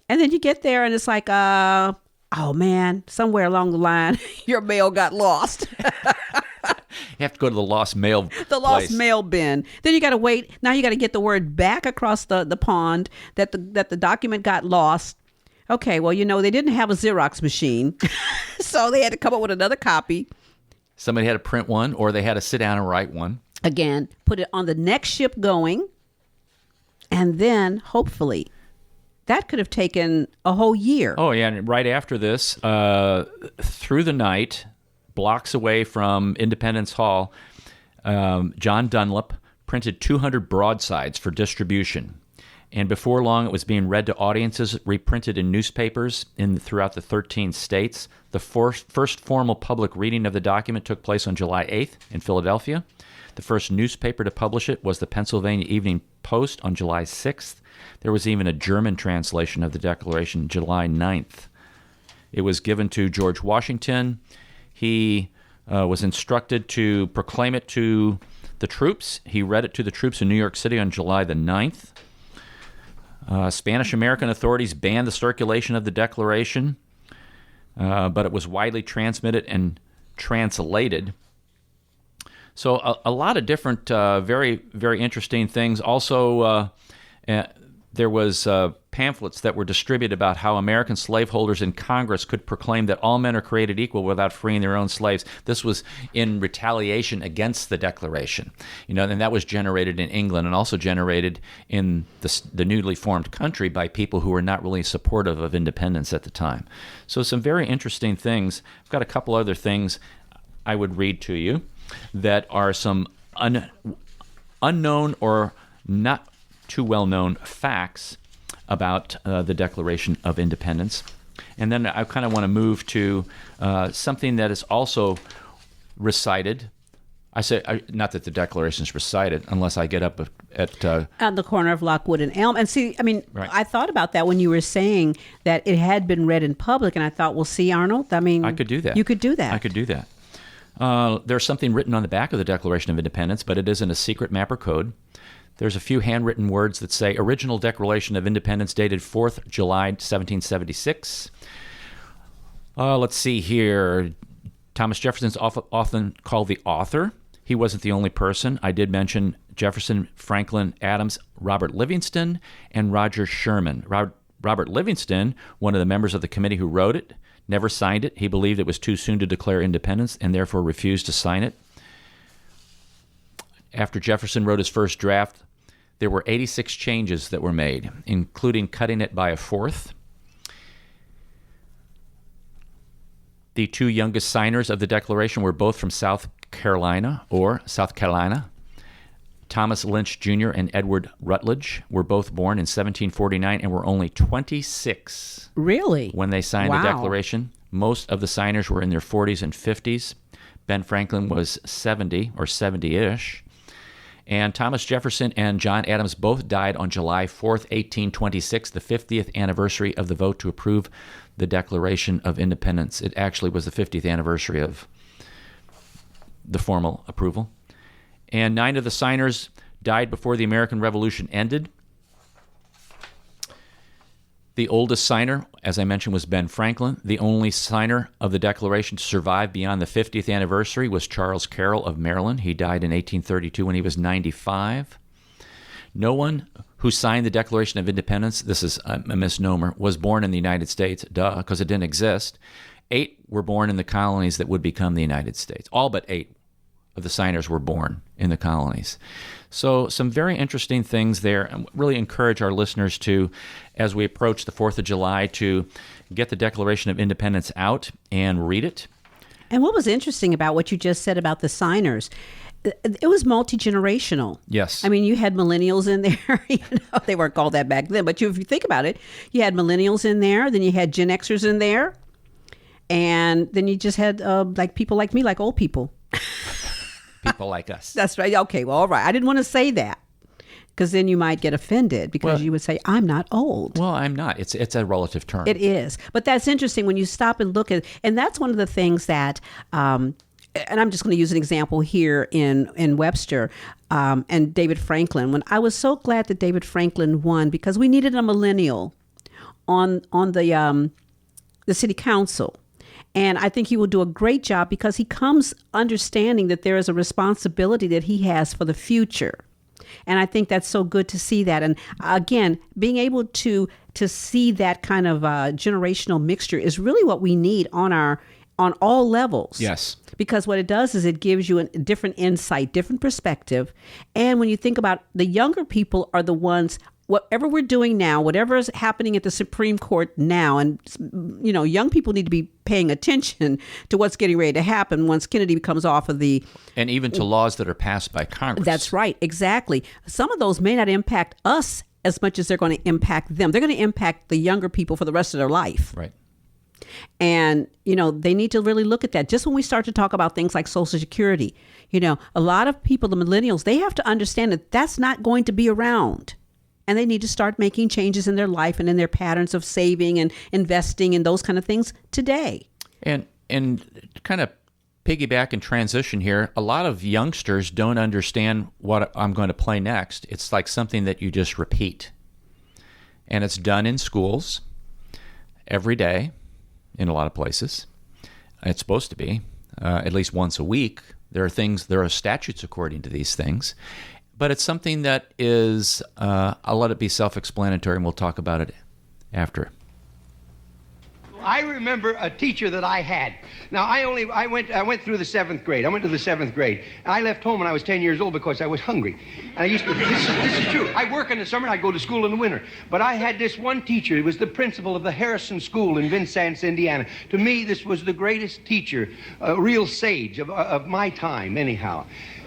And then you get there and it's like, oh man, somewhere along the line, your mail got lost. You have to go to the lost mail Lost place. mail bin. Then you got to wait. Now you got to get the word back across the pond that the document got lost. Okay, well, they didn't have a Xerox machine, so they had to come up with another copy. Somebody had to print one, or they had to sit down and write one. Again, put it on the next ship going, and then hopefully that could have taken a whole year. Oh, yeah, and right after this, through the night, blocks away from Independence Hall, John Dunlop printed 200 broadsides for distribution. And before long, it was being read to audiences, reprinted in newspapers throughout the 13 states. The first formal public reading of the document took place on July 8th in Philadelphia. The first newspaper to publish it was the Pennsylvania Evening Post on July 6th. There was even a German translation of the Declaration July 9th. It was given to George Washington. He was instructed to proclaim it to the troops. He read it to the troops in New York City on July the 9th. Spanish-American authorities banned the circulation of the Declaration, but it was widely transmitted and translated. So a lot of different, very, very interesting things. Also, there was pamphlets that were distributed about how American slaveholders in Congress could proclaim that all men are created equal without freeing their own slaves. This was in retaliation against the Declaration, and that was generated in England and also generated in the newly formed country by people who were not really supportive of independence at the time. So some very interesting things. I've got a couple other things I would read to you that are some unknown or not too well-known facts about the Declaration of Independence. And then I kind of want to move to something that is also recited. I say, not that the Declaration is recited, unless I get up at... on the corner of Lockwood and Elm. And see, Right. I thought about that when you were saying that it had been read in public, and I thought, well, see, Arnold, I could do that. You could do that. I could do that. There's something written on the back of the Declaration of Independence, but it isn't a secret map or code. There's a few handwritten words that say, Original Declaration of Independence dated 4th July 1776. Let's see here. Thomas Jefferson's often called the author. He wasn't the only person. I did mention Jefferson, Franklin, Adams, Robert Livingston, and Roger Sherman. Robert Livingston, one of the members of the committee who wrote it, never signed it. He believed it was too soon to declare independence and therefore refused to sign it. After Jefferson wrote his first draft, there were 86 changes that were made, including cutting it by a fourth. The two youngest signers of the Declaration were both from South Carolina. Thomas Lynch Jr. and Edward Rutledge were both born in 1749 and were only 26 Really? when they signed Wow. the Declaration. Most of the signers were in their 40s and 50s. Ben Franklin was 70 or 70-ish. And Thomas Jefferson and John Adams both died on July 4th, 1826, the 50th anniversary of the vote to approve the Declaration of Independence. It actually was the 50th anniversary of the formal approval. And 9 of the signers died before the American Revolution ended. The oldest signer, as I mentioned, was Ben Franklin. The only signer of the Declaration to survive beyond the 50th anniversary was Charles Carroll of Maryland. He died in 1832 when he was 95. No one who signed the Declaration of Independence, this is a misnomer, was born in the United States, because it didn't exist. 8 were born in the colonies that would become the United States. All but 8 of the signers were born in the colonies. So some very interesting things there, and really encourage our listeners to, as we approach the 4th of July, to get the Declaration of Independence out and read it. And what was interesting about what you just said about the signers, it was multi-generational. Yes. I mean, you had millennials in there. They weren't called that back then, but if you think about it, you had millennials in there, then you had Gen Xers in there, and then you just had like people like me, like old people. People like us. That's right. Okay, well, all right. I didn't want to say that because then you might get offended because Well- you would say, I'm not old. Well, I'm not. It's a relative term. It is. But that's interesting when you stop and look at, and that's one of the things that, and I'm just going to use an example here in Webster and David Franklin. When I was so glad that David Franklin won because we needed a millennial on the city council. And I think he will do a great job because he comes understanding that there is a responsibility that he has for the future. And I think that's so good to see that. And again, being able to see that kind of generational mixture is really what we need on all levels. Yes. Because what it does is it gives you a different insight, different perspective. And when you think about the younger people are the ones, whatever we're doing now, whatever is happening at the Supreme Court now, and young people need to be paying attention to what's getting ready to happen once Kennedy comes off of the. And even to laws that are passed by Congress. That's right, exactly. Some of those may not impact us as much as they're going to impact them. They're going to impact the younger people for the rest of their life. Right. And, they need to really look at that. Just when we start to talk about things like Social Security, a lot of people, the millennials, they have to understand that that's not going to be around. And they need to start making changes in their life and in their patterns of saving and investing and those kind of things today. And kind of piggyback and transition here, a lot of youngsters don't understand what I'm going to play next. It's like something that you just repeat. And it's done in schools every day in a lot of places. It's supposed to be at least once a week. There are statutes according to these things. But it's something that is, I'll let it be self-explanatory, and we'll talk about it after. I remember a teacher that I had. Now, I went through the 7th grade. I went to the 7th grade. And I left home when I was 10 years old because I was hungry. And I used to, this is true. I work in the summer and I go to school in the winter. But I had this one teacher. He was the principal of the Harrison School in Vincennes, Indiana. To me, this was the greatest teacher, a real sage of my time, anyhow.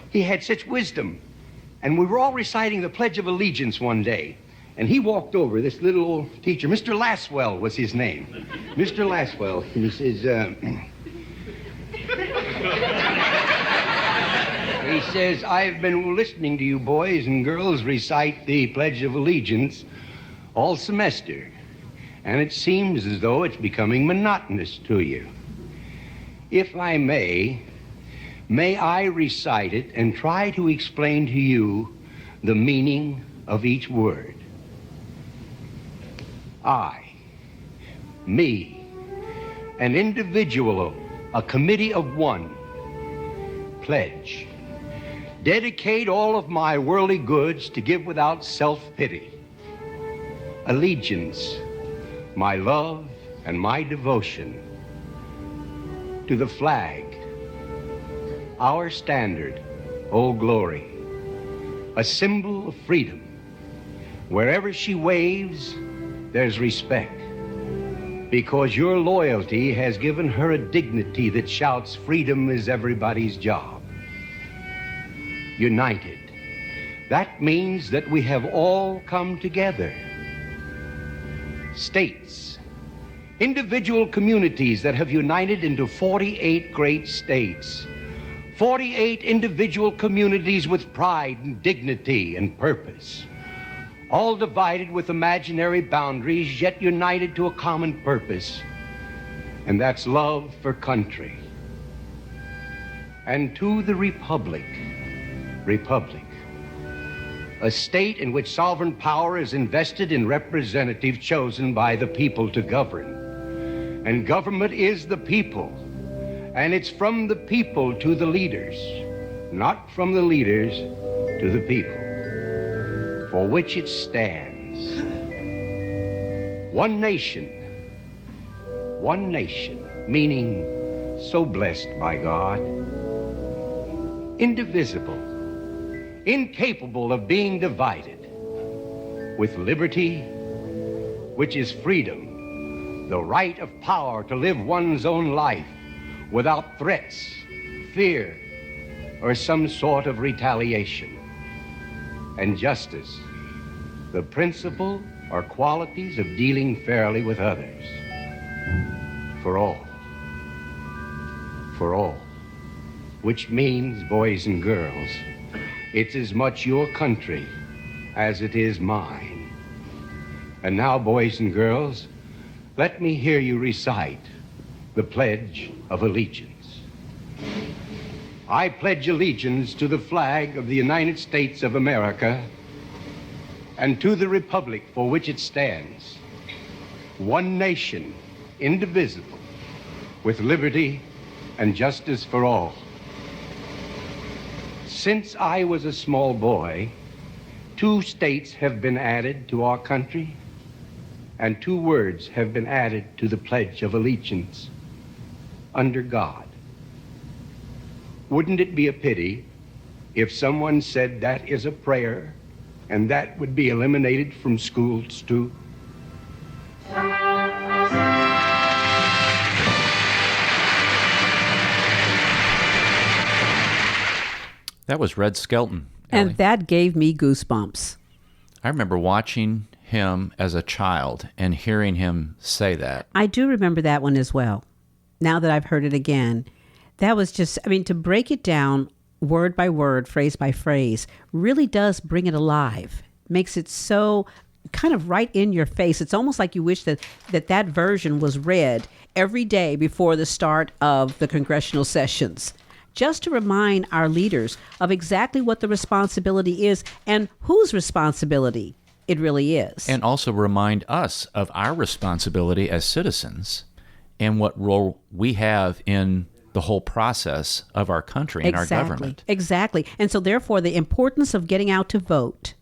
He had such wisdom. And we were all reciting the Pledge of Allegiance one day. And he walked over, this little old teacher, Mr. Laswell was his name. Mr. Laswell, and he says, I've been listening to you boys and girls recite the Pledge of Allegiance all semester. And it seems as though it's becoming monotonous to you. If I may I recite it and try to explain to you the meaning of each word. I, me, an individual, a committee of one, pledge, dedicate all of my worldly goods to give without self-pity. Allegiance, my love and my devotion to the flag, our standard, Old Glory, a symbol of freedom. Wherever she waves, there's respect, because your loyalty has given her a dignity that shouts, freedom is everybody's job. United. That means that we have all come together. States, individual communities that have united into 48 great states. 48 individual communities with pride and dignity and purpose. All divided with imaginary boundaries, yet united to a common purpose. And that's love for country. And to the republic, a state in which sovereign power is invested in representatives chosen by the people to govern. And government is the people. And it's from the people to the leaders, not from the leaders to the people, for which it stands. One nation, meaning so blessed by God, indivisible, incapable of being divided, with liberty, which is freedom, the right of power to live one's own life without threats, fear, or some sort of retaliation, and justice, the principle or qualities of dealing fairly with others. For all, which means, boys and girls, it's as much your country as it is mine. And now, boys and girls, let me hear you recite the Pledge of Allegiance. I pledge allegiance to the flag of the United States of America and to the republic for which it stands, one nation, indivisible, with liberty and justice for all. Since I was a small boy, 2 states have been added to our country, and 2 words have been added to the Pledge of Allegiance: under God. Wouldn't it be a pity if someone said that is a prayer and that would be eliminated from schools too? That was Red Skelton. And Ellie. that gave me goosebumps. I remember watching him as a child and hearing him say that. I do remember that one as well. Now that I've heard it again, that was just, I mean, to break it down word by word, phrase by phrase, really does bring it alive. Makes it so kind of right in your face. It's almost like you wish that version was read every day before the start of the congressional sessions, just to remind our leaders of exactly what the responsibility is and whose responsibility it really is. And also remind us of our responsibility as citizens and what role we have in the whole process of our country and our government. Exactly. And so therefore the importance of getting out to vote,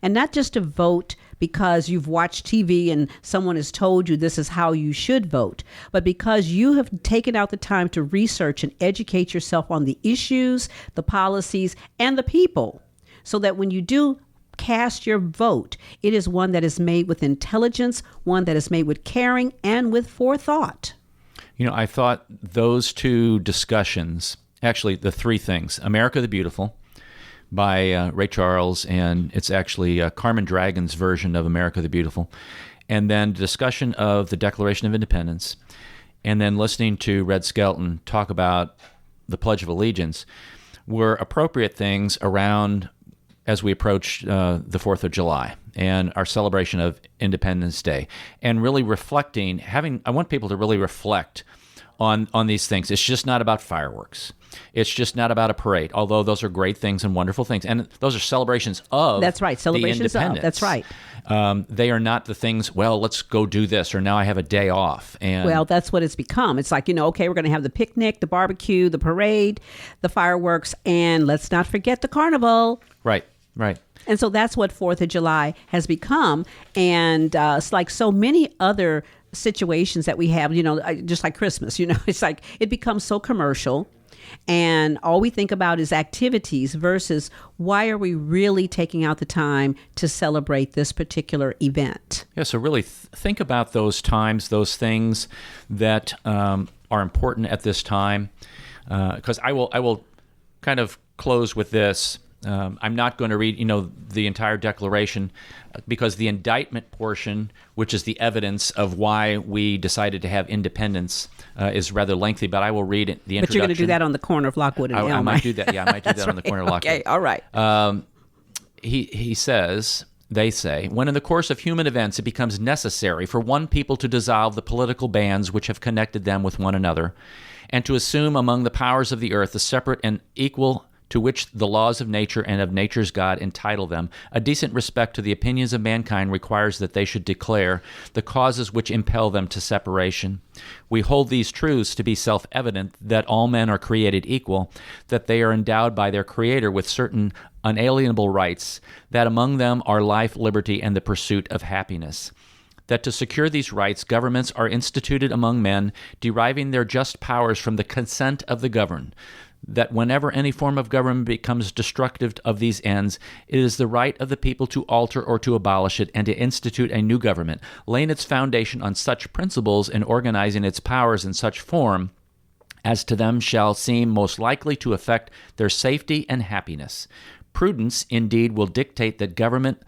and not just to vote because you've watched TV and someone has told you this is how you should vote, but because you have taken out the time to research and educate yourself on the issues, the policies, and the people, so that when you do cast your vote, it is one that is made with intelligence, one that is made with caring and with forethought. You know, I thought those 2 discussions, actually the 3 things, America the Beautiful by Ray Charles, and it's actually Carmen Dragon's version of America the Beautiful, and then discussion of the Declaration of Independence, and then listening to Red Skelton talk about the Pledge of Allegiance were appropriate things around as we approach the 4th of July and our celebration of Independence Day, and really reflecting, I want people to really reflect on these things. It's just not about fireworks. It's just not about a parade, although those are great things and wonderful things. And those are celebrations of That's right, celebrations the of, independence. that's right. They are not the things, well, let's go do this, or now I have a day off. And Well, that's what it's become. It's like, okay, we're going to have the picnic, the barbecue, the parade, the fireworks, and let's not forget the carnival. Right. And so that's what 4th of July has become. And it's like so many other situations that we have, just like Christmas, it's like it becomes so commercial. And all we think about is activities versus why are we really taking out the time to celebrate this particular event? Yeah, so really think about those times, those things that are important at this time. Because I will kind of close with this. I'm not going to read, the entire declaration because the indictment portion, which is the evidence of why we decided to have independence, is rather lengthy. But I will read it, the introduction. But you're going to do that on the corner of Lockwood and Elm. I might do that. Yeah, I might do that on the corner of Lockwood. Okay, all right. He says, they say, when in the course of human events it becomes necessary for one people to dissolve the political bands which have connected them with one another, and to assume among the powers of the earth the separate and equal to which the laws of nature and of nature's God entitle them, a decent respect to the opinions of mankind requires that they should declare the causes which impel them to separation. We hold these truths to be self-evident, that all men are created equal, that they are endowed by their Creator with certain unalienable rights, that among them are life, liberty, and the pursuit of happiness. That to secure these rights, governments are instituted among men, deriving their just powers from the consent of the governed. that whenever any form of government becomes destructive of these ends, it is the right of the people to alter or to abolish it and to institute a new government, laying its foundation on such principles and organizing its powers in such form as to them shall seem most likely to affect their safety and happiness. Prudence, indeed, will dictate that governments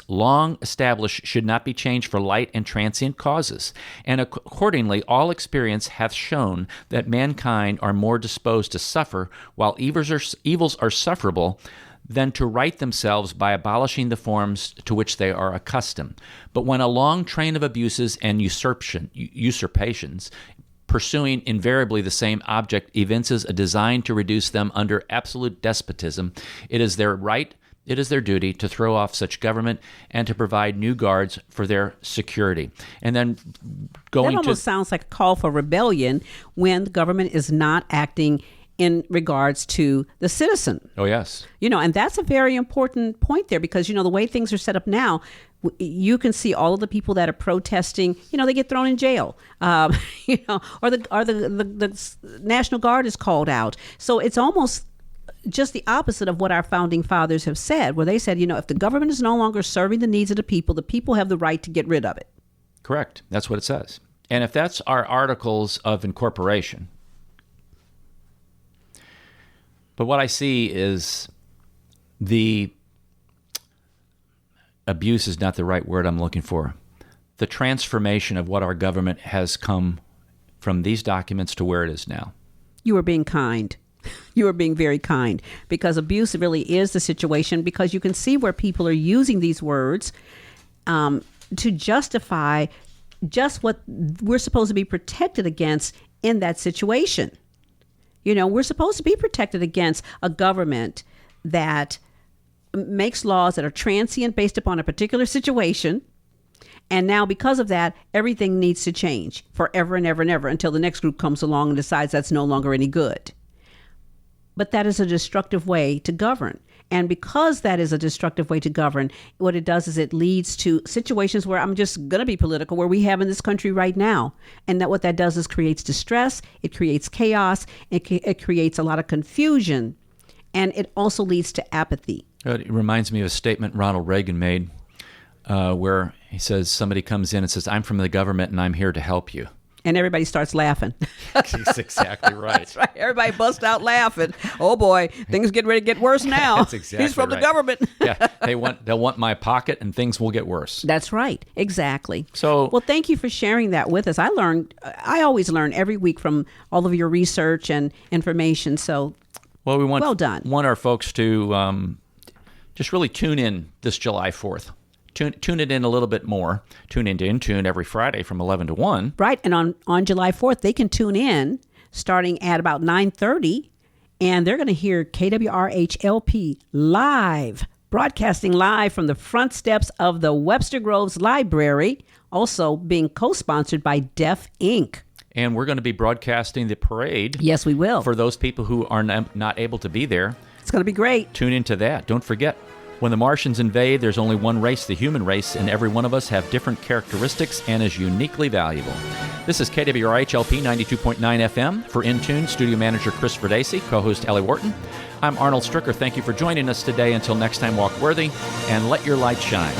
long established should not be changed for light and transient causes, and accordingly all experience hath shown that mankind are more disposed to suffer while evils are sufferable than to right themselves by abolishing the forms to which they are accustomed. But when a long train of abuses and usurpations pursuing invariably the same object evinces a design to reduce them under absolute despotism, it is their duty to throw off such government and to provide new guards for their security. And then going that almost sounds like a call for rebellion when the government is not acting in regards to the citizen. Oh, yes. And that's a very important point there because, the way things are set up now, you can see all of the people that are protesting, they get thrown in jail, or the National Guard is called out. So it's almost just the opposite of what our founding fathers have said, where they said, if the government is no longer serving the needs of the people have the right to get rid of it. Correct. That's what it says. And if that's our articles of incorporation, but what I see is the abuse is not the right word I'm looking for. The transformation of what our government has come from these documents to where it is now. You are being kind. You are being very kind because abuse really is the situation because you can see where people are using these words to justify just what we're supposed to be protected against in that situation. We're supposed to be protected against a government that makes laws that are transient based upon a particular situation. And now because of that, everything needs to change forever and ever and ever until the next group comes along and decides that's no longer any good. But that is a destructive way to govern. And because that is a destructive way to govern, what it does is it leads to situations where I'm just going to be political, where we have in this country right now. And that what that does is creates distress, it creates chaos, it creates a lot of confusion, and it also leads to apathy. It reminds me of a statement Ronald Reagan made where he says, somebody comes in and says, I'm from the government and I'm here to help you. And everybody starts laughing. That's exactly right. That's right. Everybody busts out laughing. Oh boy, things get ready to get worse now. That's exactly He's from right. the government. Yeah, they'll want my pocket and things will get worse. That's right. Exactly. So, well, thank you for sharing that with us. I always learn every week from all of your research and information. So, well done. Want our folks to just really tune in this July 4th. Tune it in a little bit more. Tune into Intune every Friday from 11 to 1. Right. And on July 4th, they can tune in starting at about 9:30, and they're going to hear KWRH-LP live, broadcasting live from the front steps of the Webster Groves Library, also being co-sponsored by Deaf Inc. And we're going to be broadcasting the parade. Yes, we will. For those people who are not able to be there. It's going to be great. Tune into that. Don't forget, when the Martians invade, there's only one race, the human race, and every one of us have different characteristics and is uniquely valuable. This is KWRH-LP 92.9 FM. For Intune, studio manager Chris Verdacey, co-host Ellie Wharton. I'm Arnold Stricker. Thank you for joining us today. Until next time, walk worthy and let your light shine.